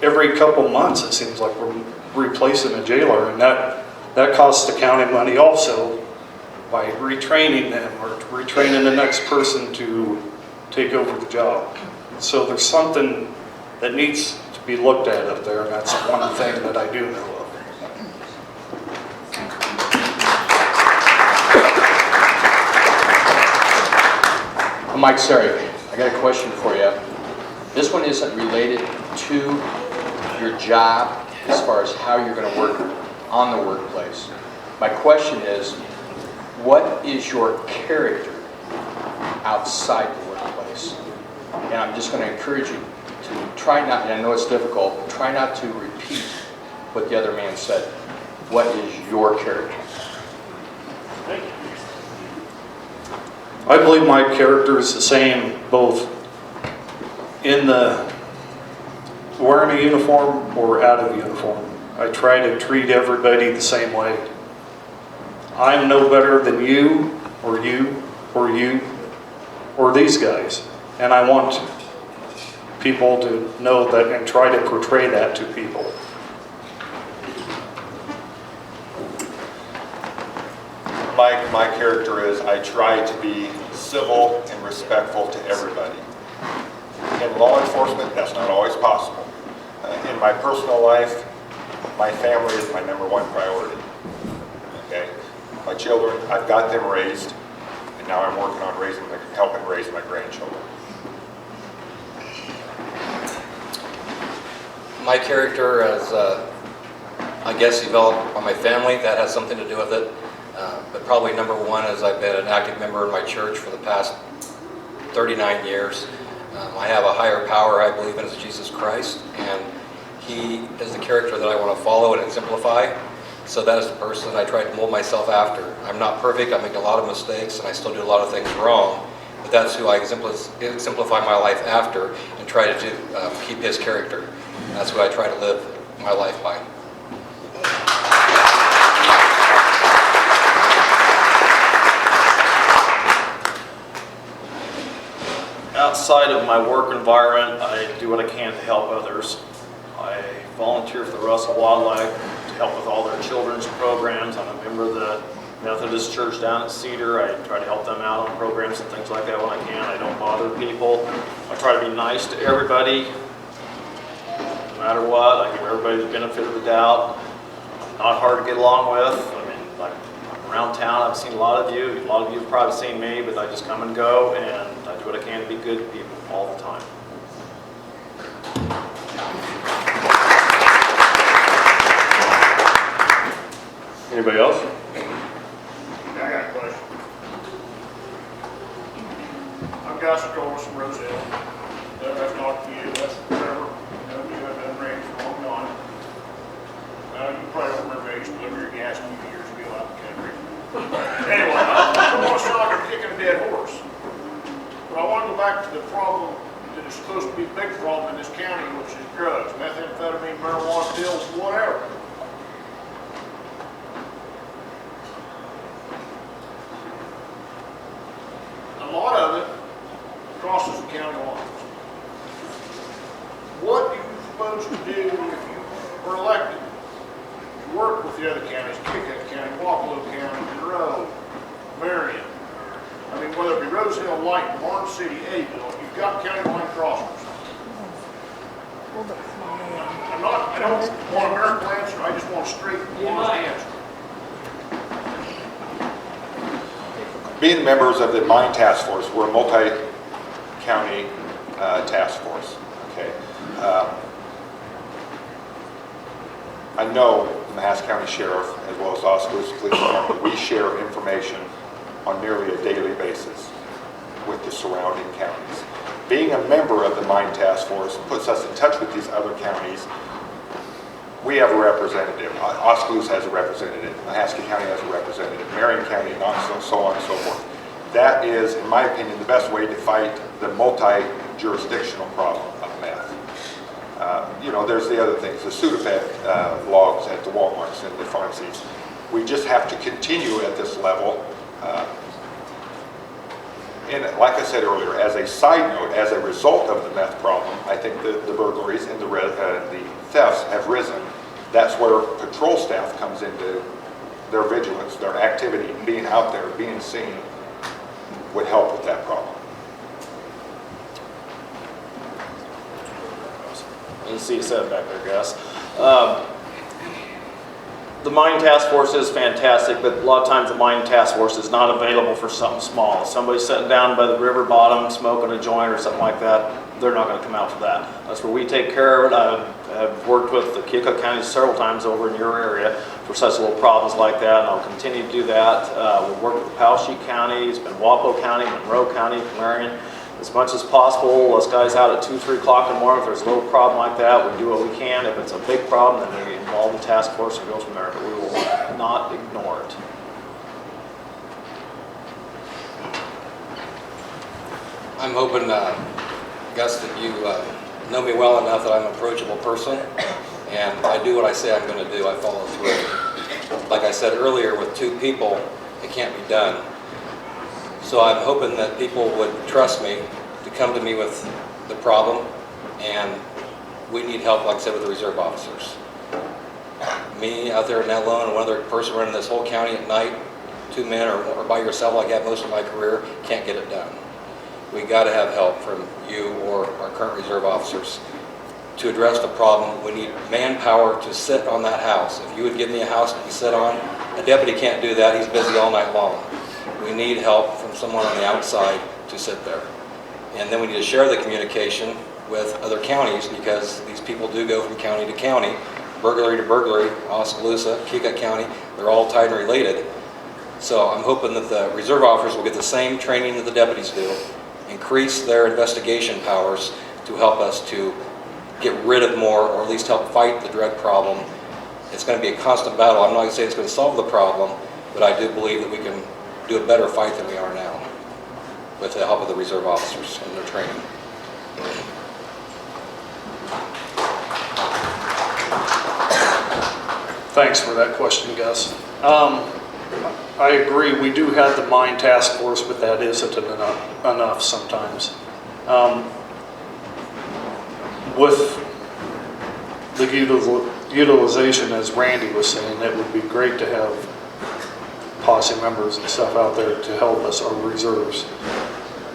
every couple months it seems like we're replacing a jailer, and that costs the county money also by retraining them or retraining the next person to take over the job. So there's something that needs to be looked at up there, and that's one thing that I do know of. Mike, sorry, I got a question for you. This one isn't related to your job as far as how you're going to work on the workplace. My question is, what is your character outside the workplace? And I'm just going to encourage you to try not, and I know it's difficult, try not to repeat what the other man said. What is your character? I believe my character is the same both in the wearing a uniform or out of uniform. I try to treat everybody the same way. I'm no better than you or you or you or these guys, and I want people to know that and try to portray that to people. My character is I try to be civil and respectful to everybody. In law enforcement, that's not always possible. In my personal life, my family is my #1 priority. Okay, my children, I've got them raised, and now I'm working on helping raise my grandchildren. My character is, I guess, developed by my family. That has something to do with it. But probably #1 is I've been an active member in my church for the past 39 years. I have a higher power I believe in as Jesus Christ, and He is the character that I want to follow and exemplify. So that is the person I try to mold myself after. I'm not perfect, I make a lot of mistakes, and I still do a lot of things wrong, but that's who I exemplify my life after and try to keep His character. And that's who I try to live my life by. Outside of my work environment, I do what I can to help others. I volunteer for the Russell Wildlife to help with all their children's programs. I'm a member of the Methodist Church down at Cedar. I try to help them out on programs and things like that when I can. I don't bother people. I try to be nice to everybody, no matter what. I give everybody the benefit of the doubt. Not hard to get along with. I mean, like around town, I've seen a lot of you. A lot of you have probably seen me, but I just come and go, and I do what I can to be good to people all the time. Anybody else? I got a question. I'm Gus Corliss from Roselle. I've talked to you, that's Trevor. You have done range for a long time. You probably don't remember I used to deliver your gas a few years ago out in the country. Anyway, I don't want to sound like I'm kicking a dead horse. But I want to go back to the problem that is supposed to be a big problem in this county, which is drugs, methamphetamine, marijuana, pills, whatever. A lot of it crosses the county lines. with the other counties, Kickout County, Wapello County, Monroe, Marion. I mean, whether it be Rose Hill, Lighton, Martin City, Abbeville, you've got county line crossings. I don't want a miracle answer, I just want a straight, honest answer. Being members of the Mine Task Force, we're a multi-county task force, okay? I know the Mahaska County Sheriff, as well as Oskaloosa Police Department, we share information on nearly a daily basis with the surrounding counties. Being a member of the Mine Task Force puts us in touch with these other counties. We have a representative. Oskaloosa has a representative. Mahaska County has a representative. Marion County, and so on and so forth. That is, in my opinion, the best way to fight the multi-jurisdictional problem of meth. You know, there's the other things, the Sudafed logs at the Walmarts and the pharmacies. We just have to continue at this level. And like I said earlier, as a side note, as a result of the meth problem, I think the burglaries and the thefts have risen. That's where patrol staff comes into their vigilance, their activity, being out there, being seen, would help with that problem. You see you said back there, Gus. The Mine Task Force is fantastic, but a lot of times the Mine Task Force is not available for something small. If somebody's sitting down by the river bottom smoking a joint or something like that, they're not going to come out for that. That's where we take care of it. I've worked with the Keokuk County several times over in your area for such little problems like that, and I'll continue to do that. We've worked with the Powesheik County, it's been Wapello County, Monroe County, Marion. As much as possible, us guys out at 2, 3 o'clock in the morning, if there's a little problem like that, we do what we can. If it's a big problem, then we involve the task force and goes from there, but we will not ignore it. I'm hoping, Gus, that you know me well enough that I'm an approachable person, and I do what I say I'm going to do. I follow through. Like I said earlier, with 2 people, it can't be done. So I'm hoping that people would trust me to come to me with the problem, and we need help, like I said, with the reserve officers. Me out there in that alone and one other person running this whole county at night, 2 men or by yourself like I have most of my career, can't get it done. We got to have help from you or our current reserve officers to address the problem. We need manpower to sit on that house. If you would give me a house to sit on, a deputy can't do that. He's busy all night long. We need help from someone on the outside to sit there. And then we need to share the communication with other counties, because these people do go from county to county, burglary to burglary, Oskaloosa, Keokuk County, they're all tied and related. So I'm hoping that the reserve officers will get the same training that the deputies do, increase their investigation powers to help us to get rid of more, or at least help fight the drug problem. It's going to be a constant battle. I'm not going to say it's going to solve the problem, but I do believe that we can do a better fight than we are now with the help of the reserve officers and their training. Thanks for that question, Gus. I agree, we do have the Mine Task Force, but that isn't enough sometimes. With the utilization, as Randy was saying, it would be great to have posse members and stuff out there to help us, our reserves.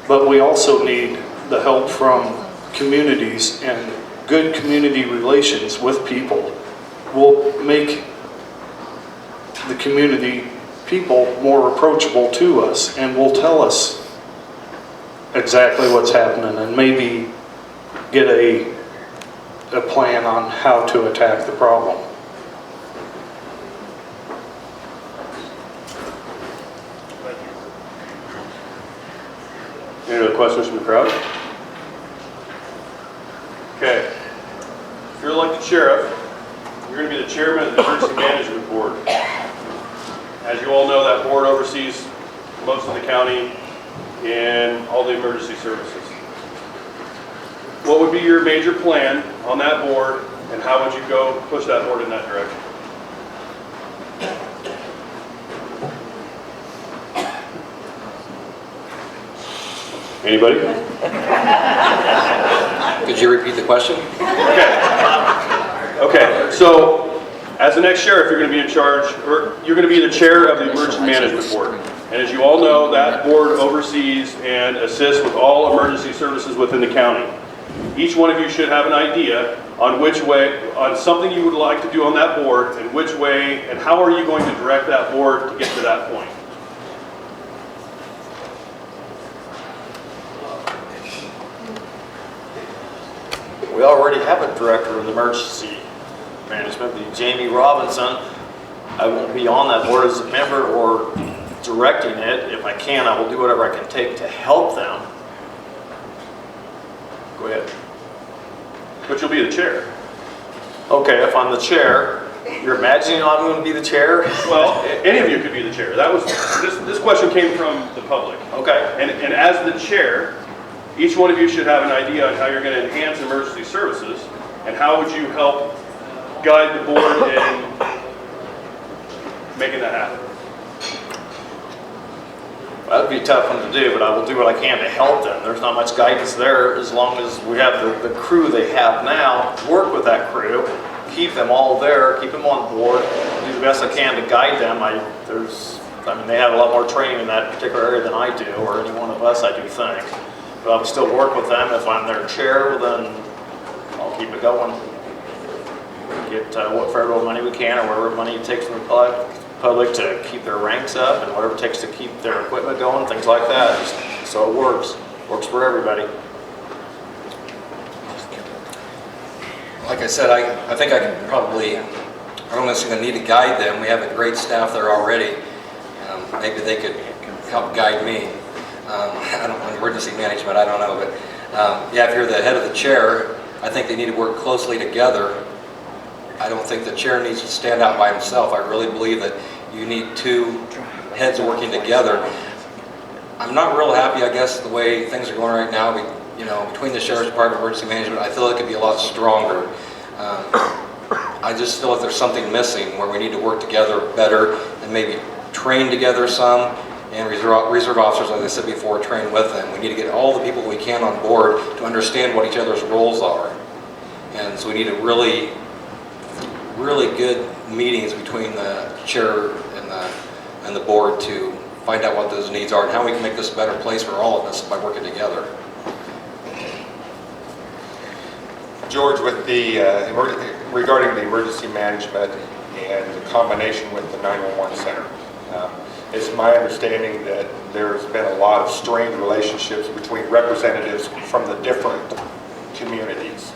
But we also need the help from communities, and good community relations with people will make the community people more approachable to us, and will tell us exactly what's happening, and maybe get a plan on how to attack the problem. Any other questions from the crowd? Okay. If you're elected sheriff, you're going to be the chairman of the Emergency Management Board. As you all know, that board oversees most of the county and all the emergency services. What would be your major plan on that board, and how would you go push that board in that direction? Anybody? Could you repeat the question? Okay, so As the next sheriff, you're going to be in charge, or you're going to be the chair of the Emergency Management Board. And as you all know, that board oversees and assists with all emergency services within the county. Each one of you should have an idea on which way, on something you would like to do on that board, and which way, and how are you going to direct that board to get to that point. We already have a director of emergency management, the Jamie Robinson. I won't be on that board as a member or directing it. If I can, I will do whatever I can take to help them. Go ahead. But you'll be the chair. Okay, if I'm the chair, you're imagining I'm going to be the chair? Well, any of you could be the chair. That was this question came from the public. Okay. And as the chair, each one of you should have an idea on how you're going to enhance emergency services, and how would you help guide the board in making that happen. That would be a tough one to do, but I will do what I can to help them. There's not much guidance there as long as we have the crew they have now, work with that crew, keep them all there, keep them on board, do the best I can to guide them. I mean, they have a lot more training in that particular area than I do, or any one of us, I do think. But I will still work with them. If I'm their chair, well, then I'll keep it going. Get what federal money we can, or whatever money it takes from the public to keep their ranks up, and whatever it takes to keep their equipment going, things like that. Just so it works for everybody. Like I said, I think I can probably, I don't necessarily need to guide them. We have a great staff there already. Maybe they could help guide me. I don't know, emergency management, I don't know, but yeah, if you're the head of the chair, I think they need to work closely together. I don't think the chair needs to stand out by himself. I really believe that you need two heads working together. I'm not real happy, I guess, the way things are going right now. Between the Sheriff's Department and Emergency Management, I feel it could be a lot stronger. I just feel like there's something missing where we need to work together better and maybe train together some, and reserve officers, as I said before, train with them. We need to get all the people we can on board to understand what each other's roles are. And so we need a really good meetings between the chair and the board to find out what those needs are and how we can make this a better place for all of us by working together. George, with the regarding the emergency management and the combination with the 911 center, it's my understanding that there's been a lot of strained relationships between representatives from the different communities.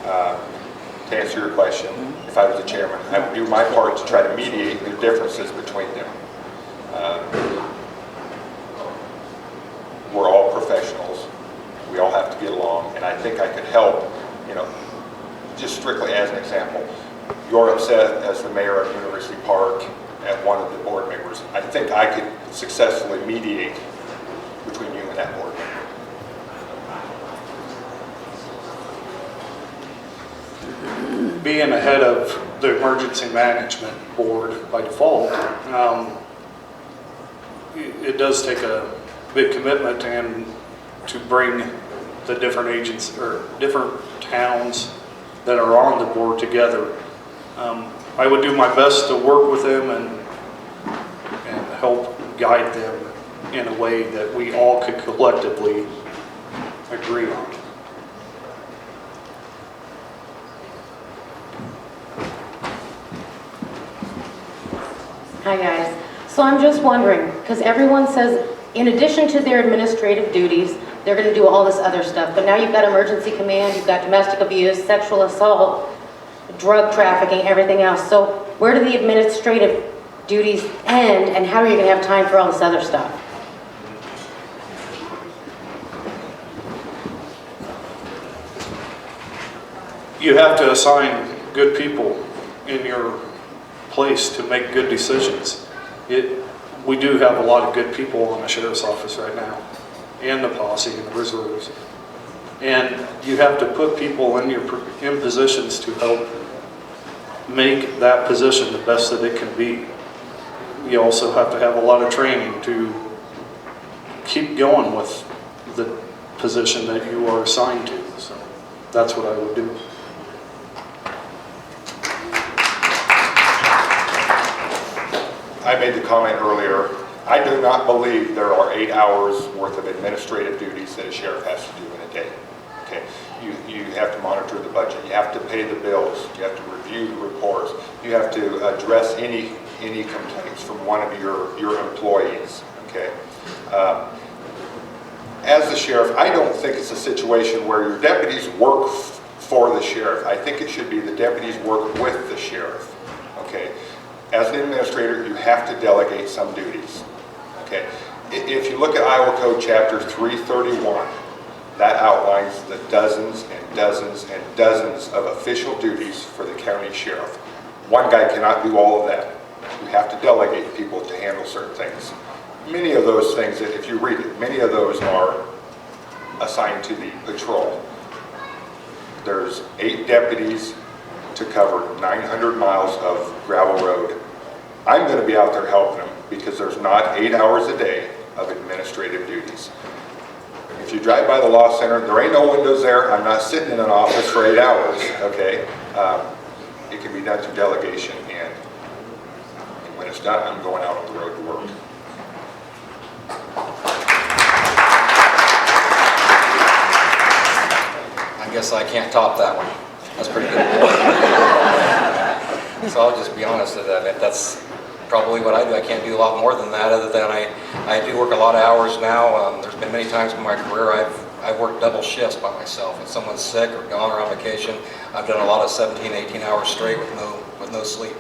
To answer your question, if I was the chairman, I would do my part to try to mediate the differences between them. We're all professionals. We all have to get along, and I think I could help, just strictly as an example. You're upset as the mayor of University Park at one of the board members. I think I could successfully mediate between you and that board member. Being the head of the emergency management board by default, it does take a big commitment and to bring the different agents or different towns that are on the board together. I would do my best to work with them and help guide them in a way that we all could collectively agree on. Hi guys. So I'm just wondering, because everyone says in addition to their administrative duties, they're going to do all this other stuff. But now you've got emergency command, you've got domestic abuse, sexual assault, drug trafficking, everything else. So where do the administrative duties end, and how are you going to have time for all this other stuff? You have to assign good people in your place to make good decisions. We do have a lot of good people in the sheriff's office right now, and the posse and the reserves. And you have to put people in positions to help make that position the best that it can be. You also have to have a lot of training to keep going with the position that you are assigned to. So that's what I would do. I made the comment earlier, I do not believe there are 8 hours worth of administrative duties that a sheriff has to do in a day. Okay, you have to monitor the budget, you have to pay the bills, you have to review the reports, you have to address any complaints from one of your employees. Okay. As the sheriff, I don't think it's a situation where your deputies work for the sheriff. I think it should be the deputies work with the sheriff. Okay. As an administrator, you have to delegate some duties. Okay. If you look at Iowa Code Chapter 331, that outlines the dozens and dozens and dozens of official duties for the county sheriff. One guy cannot do all of that. You have to delegate people to handle certain things. Many of those things, if you read it, many of those are assigned to the patrol. There's 8 deputies to cover 900 miles of gravel road. I'm going to be out there helping them because there's not 8 hours a day of administrative duties. If you drive by the law center, there ain't no windows there. I'm not sitting in an office for 8 hours, okay? It can be done through delegation, and when it's done, I'm going out on the road to work. I guess I can't top that one. That's pretty good. So I'll just be honest with that. That's probably what I do. I can't do a lot more than that, other than I do work a lot of hours now. There's been many times in my career I've worked double shifts by myself. If someone's sick or gone or on vacation, I've done a lot of 17, 18 hours straight with no sleep.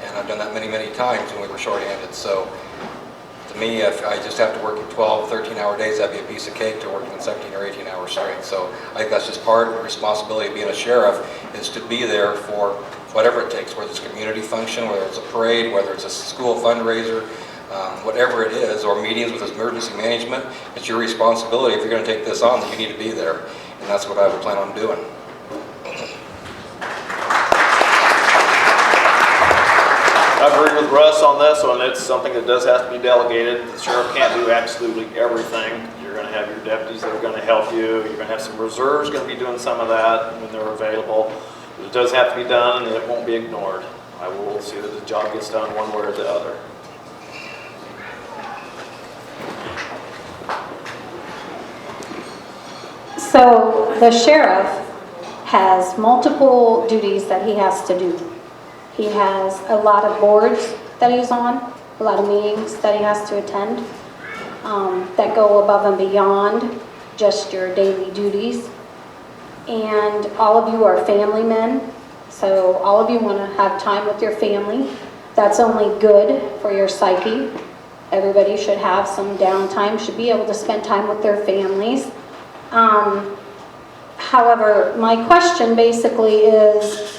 And I've done that many, many times when we were shorthanded. So to me, if I just have to work 12, 13-hour days, that'd be a piece of cake to working 17 or 18 hours straight. So I think that's just part of the responsibility of being a sheriff, is to be there for whatever it takes, whether it's a community function, whether it's a parade, whether it's a school fundraiser, whatever it is, or meetings with emergency management. It's your responsibility. If you're going to take this on, then you need to be there. And that's what I would plan on doing. I agree with Russ on this one. It's something that does have to be delegated. The sheriff can't do absolutely everything. You're going to have your deputies that are going to help you. You're going to have some reserves going to be doing some of that when they're available. But it does have to be done, and it won't be ignored. I will see that the job gets done one way or the other. So the sheriff has multiple duties that he has to do. He has a lot of boards that he's on, a lot of meetings that he has to attend that go above and beyond just your daily duties. And all of you are family men, so all of you want to have time with your family. That's only good for your psyche. Everybody should have some downtime, should be able to spend time with their families. However, my question basically is,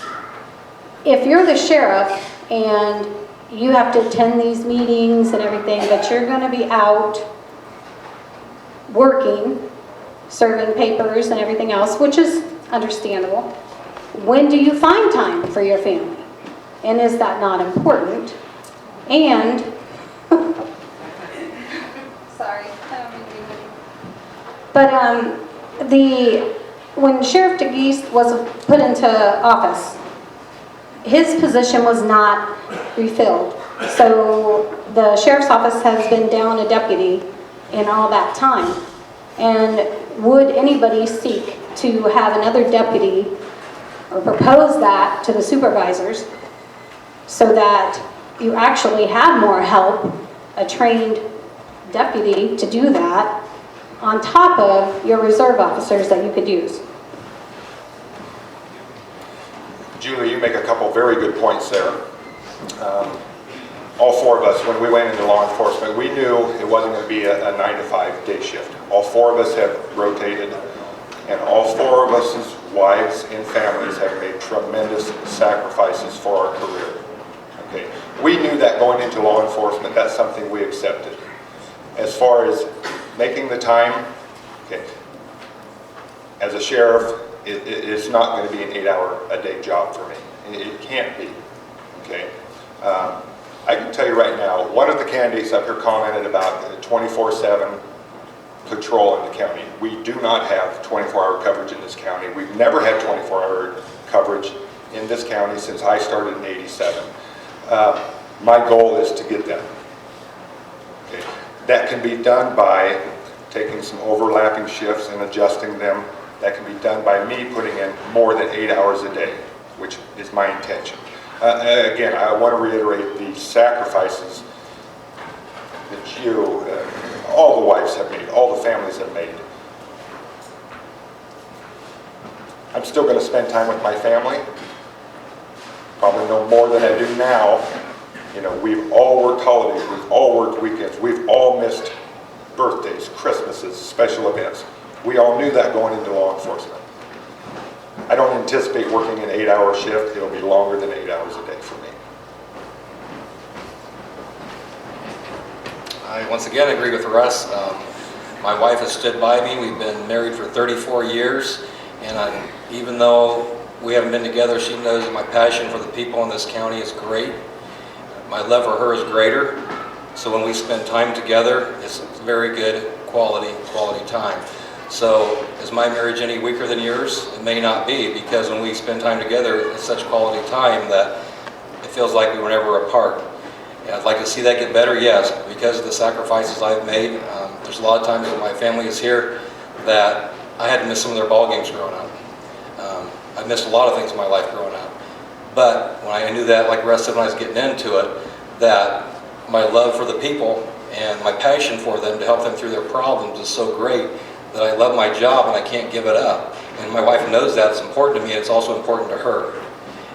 if you're the sheriff and you have to attend these meetings and everything, but you're going to be out working, serving papers and everything else, which is understandable, when do you find time for your family? And is that not important? And, sorry, I don't mean to be mean. But when Sheriff DeGeest was put into office, his position was not refilled. So the sheriff's office has been down a deputy in all that time. And would anybody seek to have another deputy or propose that to the supervisors so that you actually have more help, a trained deputy to do that, on top of your reserve officers that you could use? Julie, you make a couple very good points there. All 4 of us, when we went into law enforcement, we knew it wasn't going to be a 9-to-5 day shift. All 4 of us have rotated, and all 4 of us' wives and families have made tremendous sacrifices for our career. Okay, we knew that going into law enforcement, that's something we accepted. As far as making the time, okay, as a sheriff, it's not going to be an 8-hour-a-day job for me. It can't be, okay? I can tell you right now, one of the candidates up here commented about the 24/7 patrol in the county. We do not have 24-hour coverage in this county. We've never had 24-hour coverage in this county since I started in '87. My goal is to get them. Okay. That can be done by taking some overlapping shifts and adjusting them. That can be done by me putting in more than 8 hours a day, which is my intention. Again, I want to reiterate the sacrifices that you, all the wives have made, all the families have made. I'm still going to spend time with my family, probably no more than I do now. You know, we've all worked holidays, we've all worked weekends, we've all missed birthdays, Christmases, special events. We all knew that going into law enforcement. I don't anticipate working an 8-hour shift. It'll be longer than 8 hours a day for me. I once again agree with Russ. My wife has stood by me. We've been married for 34 years, and even though we haven't been together, she knows that my passion for the people in this county is great. My love for her is greater. So when we spend time together, it's very good quality time. So is my marriage any weaker than yours? It may not be, because when we spend time together, it's such quality time that it feels like we were never apart. And I'd like to see that get better, yes, because of the sacrifices I've made. There's a lot of times when my family is here that I had to miss some of their ball games growing up. I missed a lot of things in my life growing up. But when I knew that, like Russ said when I was getting into it, that my love for the people and my passion for them to help them through their problems is so great that I love my job and I can't give it up. And my wife knows that. It's important to me. It's also important to her.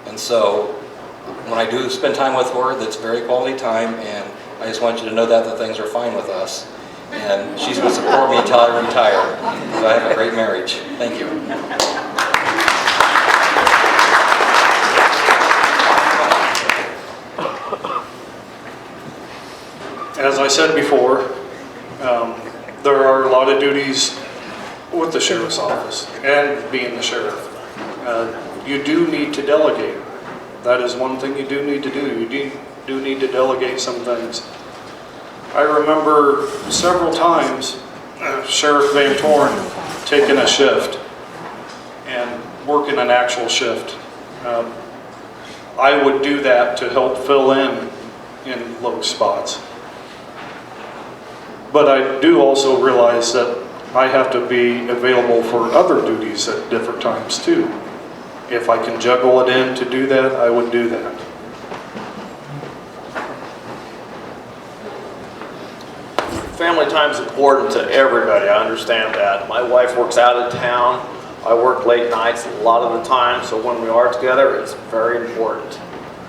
And so when I do spend time with her, that's very quality time, and I just want you to know that things are fine with us. And she's going to support me until I retire, because I have a great marriage. Thank you. As I said before, there are a lot of duties with the sheriff's office and being the sheriff. You do need to delegate. That is one thing you do need to do. You do need to delegate some things. I remember several times Sheriff Van Torn taking a shift and working an actual shift. I would do that to help fill in low spots. But I do also realize that I have to be available for other duties at different times too. If I can juggle it in to do that, I would do that. Family time is important to everybody, I understand that. My wife works out of town. I work late nights a lot of the time, so when we are together, it's very important.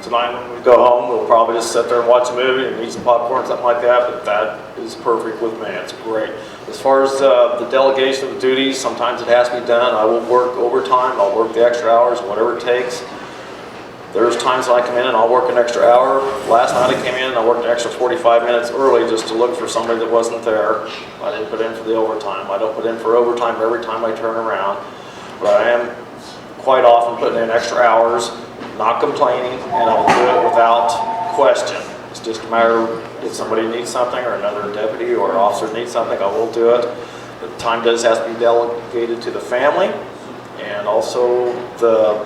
Tonight when we go home, we'll probably just sit there and watch a movie and eat some popcorn, something like that, but that is perfect with me. It's great. As far as the delegation of the duties, sometimes it has to be done. I will work overtime. I'll work the extra hours, whatever it takes. There's times I come in and I'll work an extra hour. Last night I came in and I worked an extra 45 minutes early just to look for somebody that wasn't there. I didn't put in for the overtime. I don't put in for overtime every time I turn around, but I am quite often putting in extra hours, not complaining, and I'll do it without question. It's just a matter of if somebody needs something or another deputy or officer needs something, I will do it. The time does have to be delegated to the family, and also the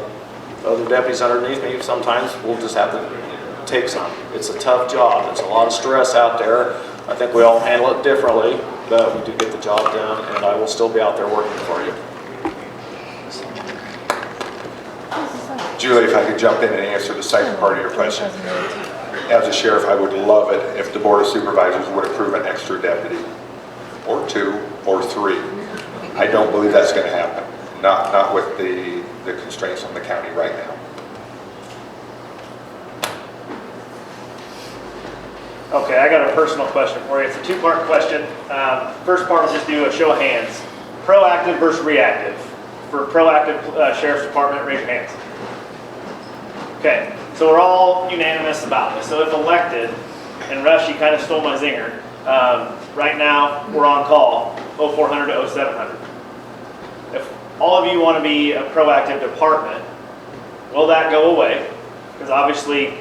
other deputies underneath me sometimes will just have to take some. It's a tough job. There's a lot of stress out there. I think we all handle it differently, but we do get the job done, and I will still be out there working for you. Julie, if I could jump in and answer the second part of your question. As a sheriff, I would love it if the Board of Supervisors would approve an extra deputy, or 2, or 3. I don't believe that's going to happen. Not with the constraints on the county right now. Okay, I got a personal question for you. It's a two-part question. First part, I'll just do a show of hands. Proactive versus reactive. For proactive Sheriff's Department, raise your hands. Okay, so we're all unanimous about this. So if elected, and Rush, you kind of stole my zinger. Right now, we're on call, 0400 to 0700. If all of you want to be a proactive department, will that go away? Because obviously,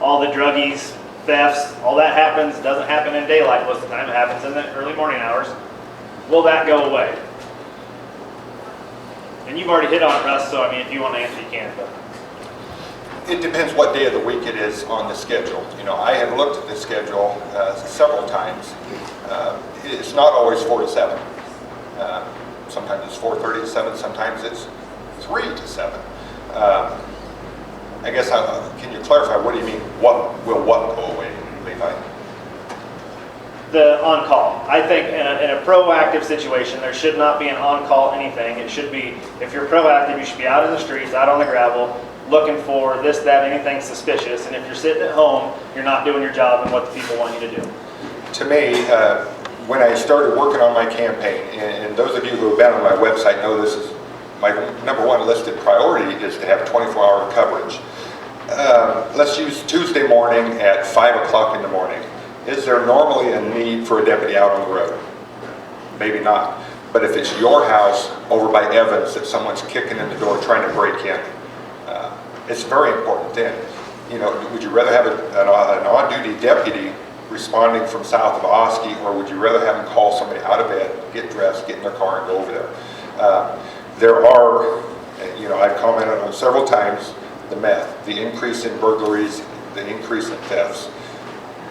all the druggies, thefts, all that happens, doesn't happen in daylight most of the time. It happens in the early morning hours. Will that go away? And you've already hit on it, Russ, so I mean, if you want to answer, you can. But. It depends what day of the week it is on the schedule. You know, I have looked at the schedule several times. It's not always 4 to 7. Sometimes it's 4:30 to 7, sometimes it's 3 to 7. I guess, can you clarify, what do you mean, what go away, Levi? The on-call. I think in a proactive situation, there should not be an on-call anything. It should be, if you're proactive, you should be out in the streets, out on the gravel, looking for this, that, anything suspicious. And if you're sitting at home, you're not doing your job and what the people want you to do. To me, when I started working on my campaign, and those of you who have been on my website know this is my number one listed priority is to have 24-hour coverage. Let's use Tuesday morning at 5 o'clock in the morning. Is there normally a need for a deputy out on the road? Maybe not. But if it's your house over by Evans that someone's kicking in the door trying to break in, it's very important then. You know, would you rather have an on-duty deputy responding from south of Oski, or would you rather have them call somebody out of bed, get dressed, get in their car and go over there? There are, you know, I've commented on several times, the meth, the increase in burglaries, the increase in thefts.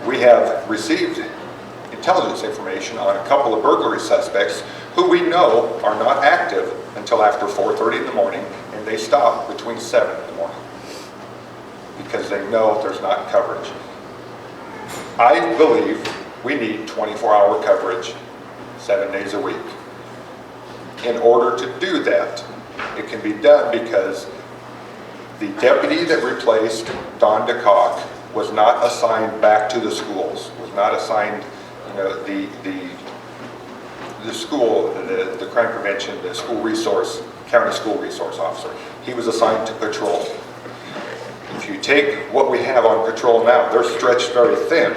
We have received intelligence information on a couple of burglary suspects who we know are not active until after 4:30 in the morning, and they stop between 7 in the morning because they know there's not coverage. I believe we need 24-hour coverage 7 days a week. In order to do that, it can be done because the deputy that replaced Don DeCock was not assigned back to the schools, was not assigned, you know, the school, the crime prevention, the school resource, county school resource officer. He was assigned to patrol. If you take what we have on patrol now, they're stretched very thin.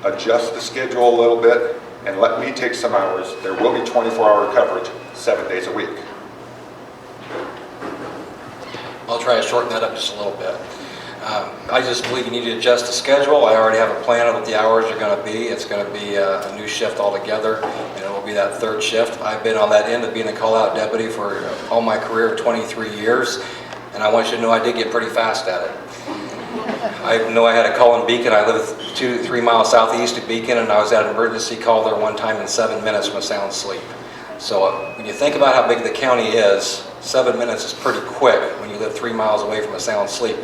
Adjust the schedule a little bit and let me take some hours. There will be 24-hour coverage 7 days a week. I'll try to shorten that up just a little bit. I just believe you need to adjust the schedule. I already have a plan of what the hours are going to be. It's going to be a new shift altogether, and it will be that third shift. I've been on that end of being a call-out deputy for all my career of 23 years, and I want you to know I did get pretty fast at it. I know I had a call in Beacon. I live 2-3 miles southeast of Beacon, and I was at an emergency call there one time in 7 minutes from a sound sleep. So when you think about how big the county is, 7 minutes is pretty quick when you live 3 miles away from a sound sleep.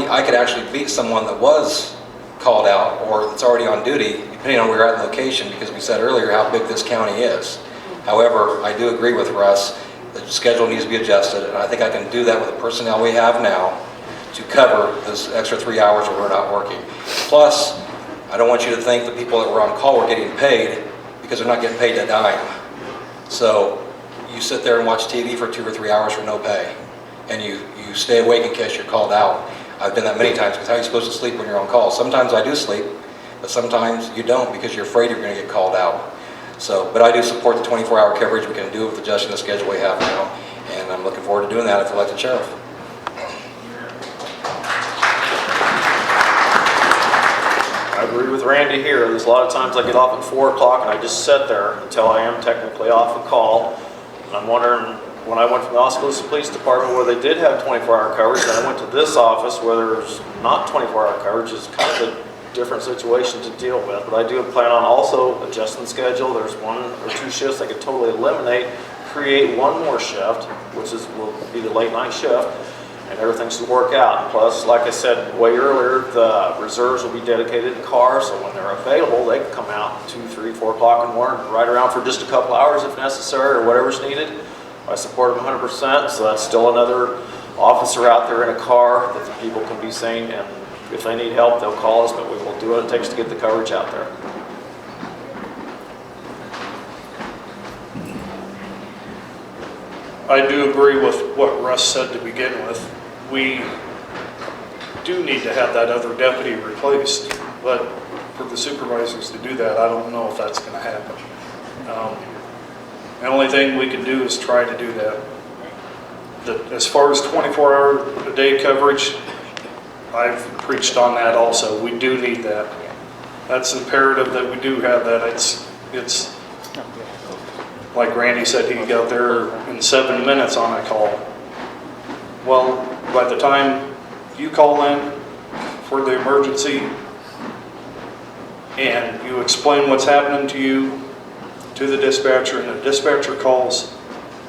I could actually beat someone that was called out or that's already on duty, depending on where you're at in location, because we said earlier how big this county is. However, I do agree with Russ, the schedule needs to be adjusted, and I think I can do that with the personnel we have now to cover this extra 3 hours where we're not working. Plus, I don't want you to think the people that were on call were getting paid, because they're not getting paid a dime. So you sit there and watch TV for 2 or 3 hours for no pay, and you stay awake in case you're called out. I've done that many times, because how are you supposed to sleep when you're on call? Sometimes I do sleep, but sometimes you don't because you're afraid you're going to get called out. So, but I do support the 24-hour coverage. We can do it with adjusting the schedule we have now, and I'm looking forward to doing that if elected sheriff. I agree with Randy here. There's a lot of times I get off at 4 o'clock and I just sit there until I am technically off a call. And I'm wondering, when I went from the Oskaloosa Police Department where they did have 24-hour coverage, and I went to this office where there's not 24-hour coverage, it's kind of a different situation to deal with. But I do plan on also adjusting the schedule. There's 1 or 2 shifts I could totally eliminate, create 1 more shift, which will be the late night shift, and everything should work out. Plus, like I said way earlier, the reserves will be dedicated to cars, so when they're available, they can come out 2, 3, 4 o'clock in the morning, ride around for just a couple hours if necessary, or whatever's needed. I support them 100%, so that's still another officer out there in a car that the people can be seen, and if they need help, they'll call us, but we will do what it takes to get the coverage out there. I do agree with what Russ said to begin with. We do need to have that other deputy replaced, but for the supervisors to do that, I don't know if that's going to happen. The only thing we can do is try to do that. As far as 24-hour a day coverage, I've preached on that also. We do need that. That's imperative that we do have that. It's like Randy said, he got there in 7 minutes on a call. Well, by the time you call in for the emergency and you explain what's happening to you to the dispatcher, and the dispatcher calls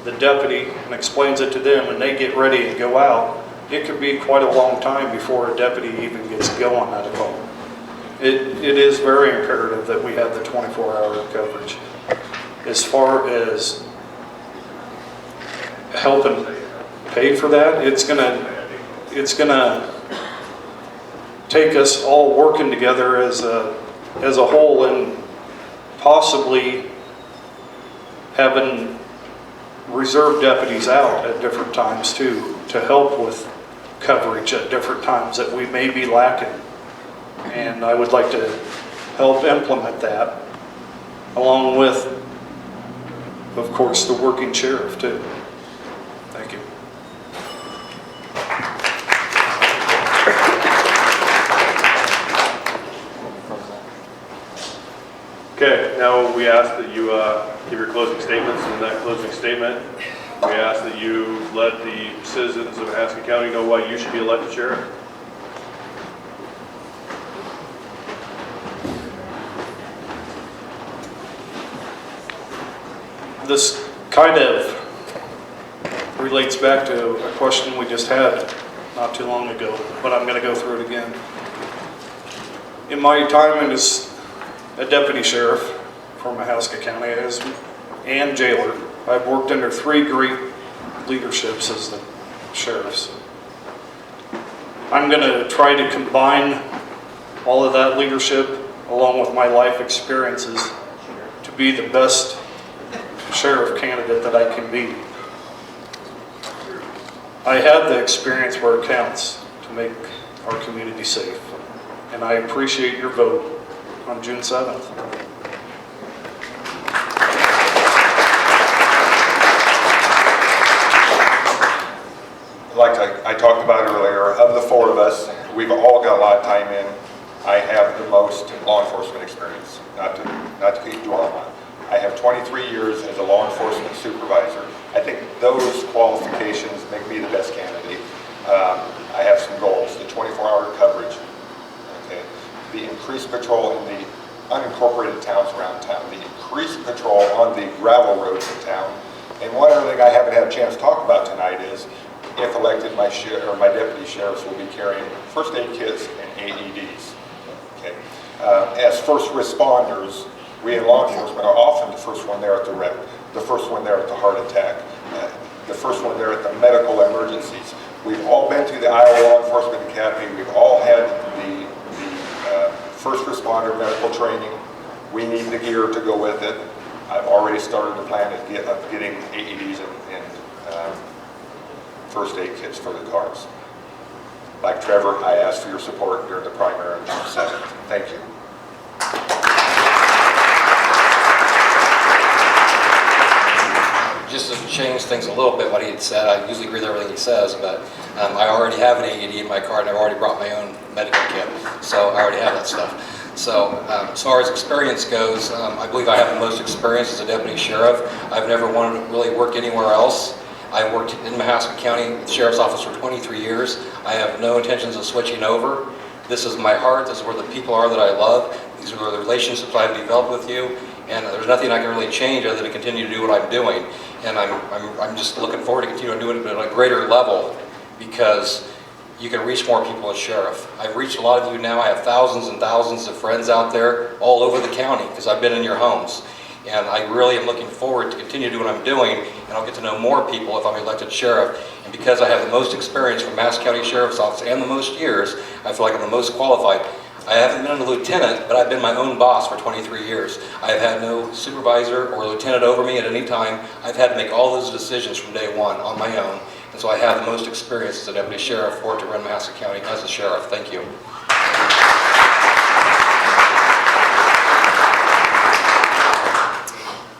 the deputy and explains it to them, and they get ready and go out, it could be quite a long time before a deputy even gets going at a call. It is very imperative that we have the 24-hour coverage. As far as helping pay for that, it's gonna take us all working together as a whole, and possibly having reserve deputies out at different times too, to help with coverage at different times that we may be lacking. And I would like to help implement that, along with, of course, the working sheriff too. Thank you. Okay, now we ask that you give your closing statements, and in that closing statement, we ask that you let the citizens of Mahaska County know why you should be elected sheriff. This kind of relates back to a question we just had not too long ago, but I'm going to go through it again. In my time as a deputy sheriff for Mahaska County and jailer, I've worked under 3 great leaderships as the sheriffs. I'm going to try to combine all of that leadership along with my life experiences to be the best sheriff candidate that I can be. I have the experience where it counts to make our community safe, and I appreciate your vote on June 7th. Like I talked about earlier, of the 4 of us, we've all got a lot of time in. I have the most law enforcement experience, not to keep dwelling on. I have 23 years as a law enforcement supervisor. I think those qualifications make me the best candidate. I have some goals: the 24-hour coverage, okay, the increased patrol in the unincorporated towns around town, the increased patrol on the gravel roads in town, and one other thing I haven't had a chance to talk about tonight is, if elected, my deputy sheriffs will be carrying first aid kits and AEDs. Okay. As first responders, we in law enforcement are often the first one there at the wreck, the first one there at the heart attack, the first one there at the medical emergencies. We've all been to the Iowa Law Enforcement Academy. We've all had the first responder medical training. We need the gear to go with it. I've already started the plan of getting AEDs and first aid kits for the cars. Like Trevor, I asked for your support during the primary on June 7th. Thank you. Just to change things a little bit, what he had said, I usually agree with everything he says, but I already have an AED in my car, and I've already brought my own medical kit, so I already have that stuff. So as far as experience goes, I believe I have the most experience as a deputy sheriff. I've never wanted to really work anywhere else. I worked in Mahaska County Sheriff's Office for 23 years. I have no intentions of switching over. This is my heart. This is where the people are that I love. These are the relationships I've developed with you, and there's nothing I can really change other than to continue to do what I'm doing. And I'm just looking forward to continue doing it at a greater level, because you can reach more people as sheriff. I've reached a lot of you now. I have thousands and thousands of friends out there all over the county because I've been in your homes. And I really am looking forward to continue doing what I'm doing, and I'll get to know more people if I'm elected sheriff. And because I have the most experience from Mahaska County Sheriff's Office and the most years, I feel like I'm the most qualified. I haven't been a lieutenant, but I've been my own boss for 23 years. I've had no supervisor or lieutenant over me at any time. I've had to make all those decisions from day one on my own. And so I have the most experience as a deputy sheriff for to run Mahaska County as a sheriff. Thank you.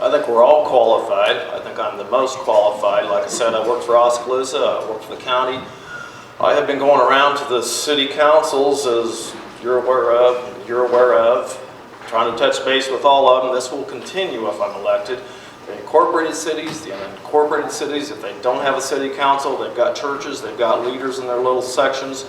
I think we're all qualified. I think I'm the most qualified. Like I said, I worked for Oskaloosa, I worked for the county. I have been going around to the city councils, as you're aware of, trying to touch base with all of them. This will continue if I'm elected. The incorporated cities, the unincorporated cities, if they don't have a city council, they've got churches, they've got leaders in their little sections.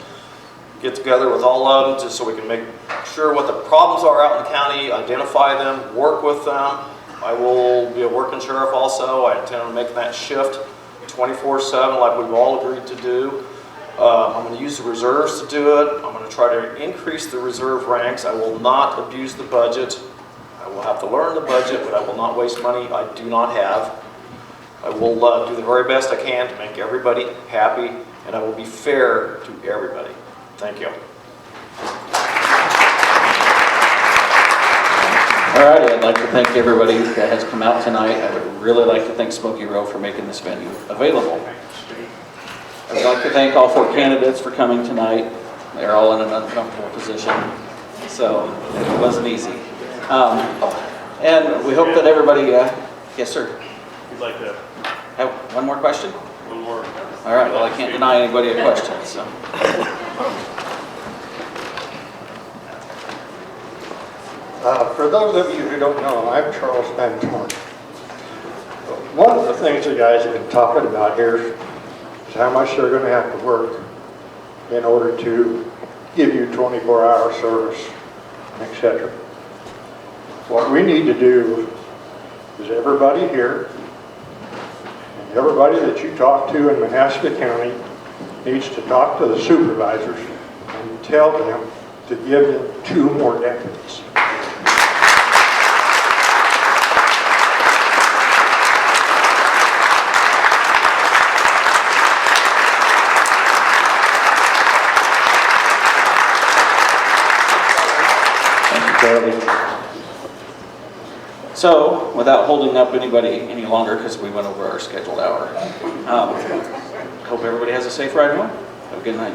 get together with all of them just so we can make sure what the problems are out in the county, identify them, work with them. I will be a working sheriff also. I intend on making that shift 24/7 like we've all agreed to do. I'm going to use the reserves to do it. I'm going to try to increase the reserve ranks. I will not abuse the budget. I will have to learn the budget, but I will not waste money I do not have. I will do the very best I can to make everybody happy, and I will be fair to everybody. Thank you. All righty, I'd like to thank everybody that has come out tonight. I would really like to thank Smokey Row for making this venue available. I would like to thank all 4 candidates for coming tonight. They're all in an uncomfortable position, so it wasn't easy. And we hope that everybody, yes sir? You'd like to Have one more question? one more? All right, well I can't deny anybody a question, so. For those of you who don't know, I'm Charles Benchmark. One of the things you guys have been talking about here is how much they're going to have to work in order to give you 24-hour service, etc. What we need to do is everybody here, and everybody that you talk to in Mahaska County needs to talk to the supervisors and tell them to give them 2 more deputies. So, without holding up anybody any longer, because we went over our scheduled hour, hope everybody has a safe ride home. Have a good night.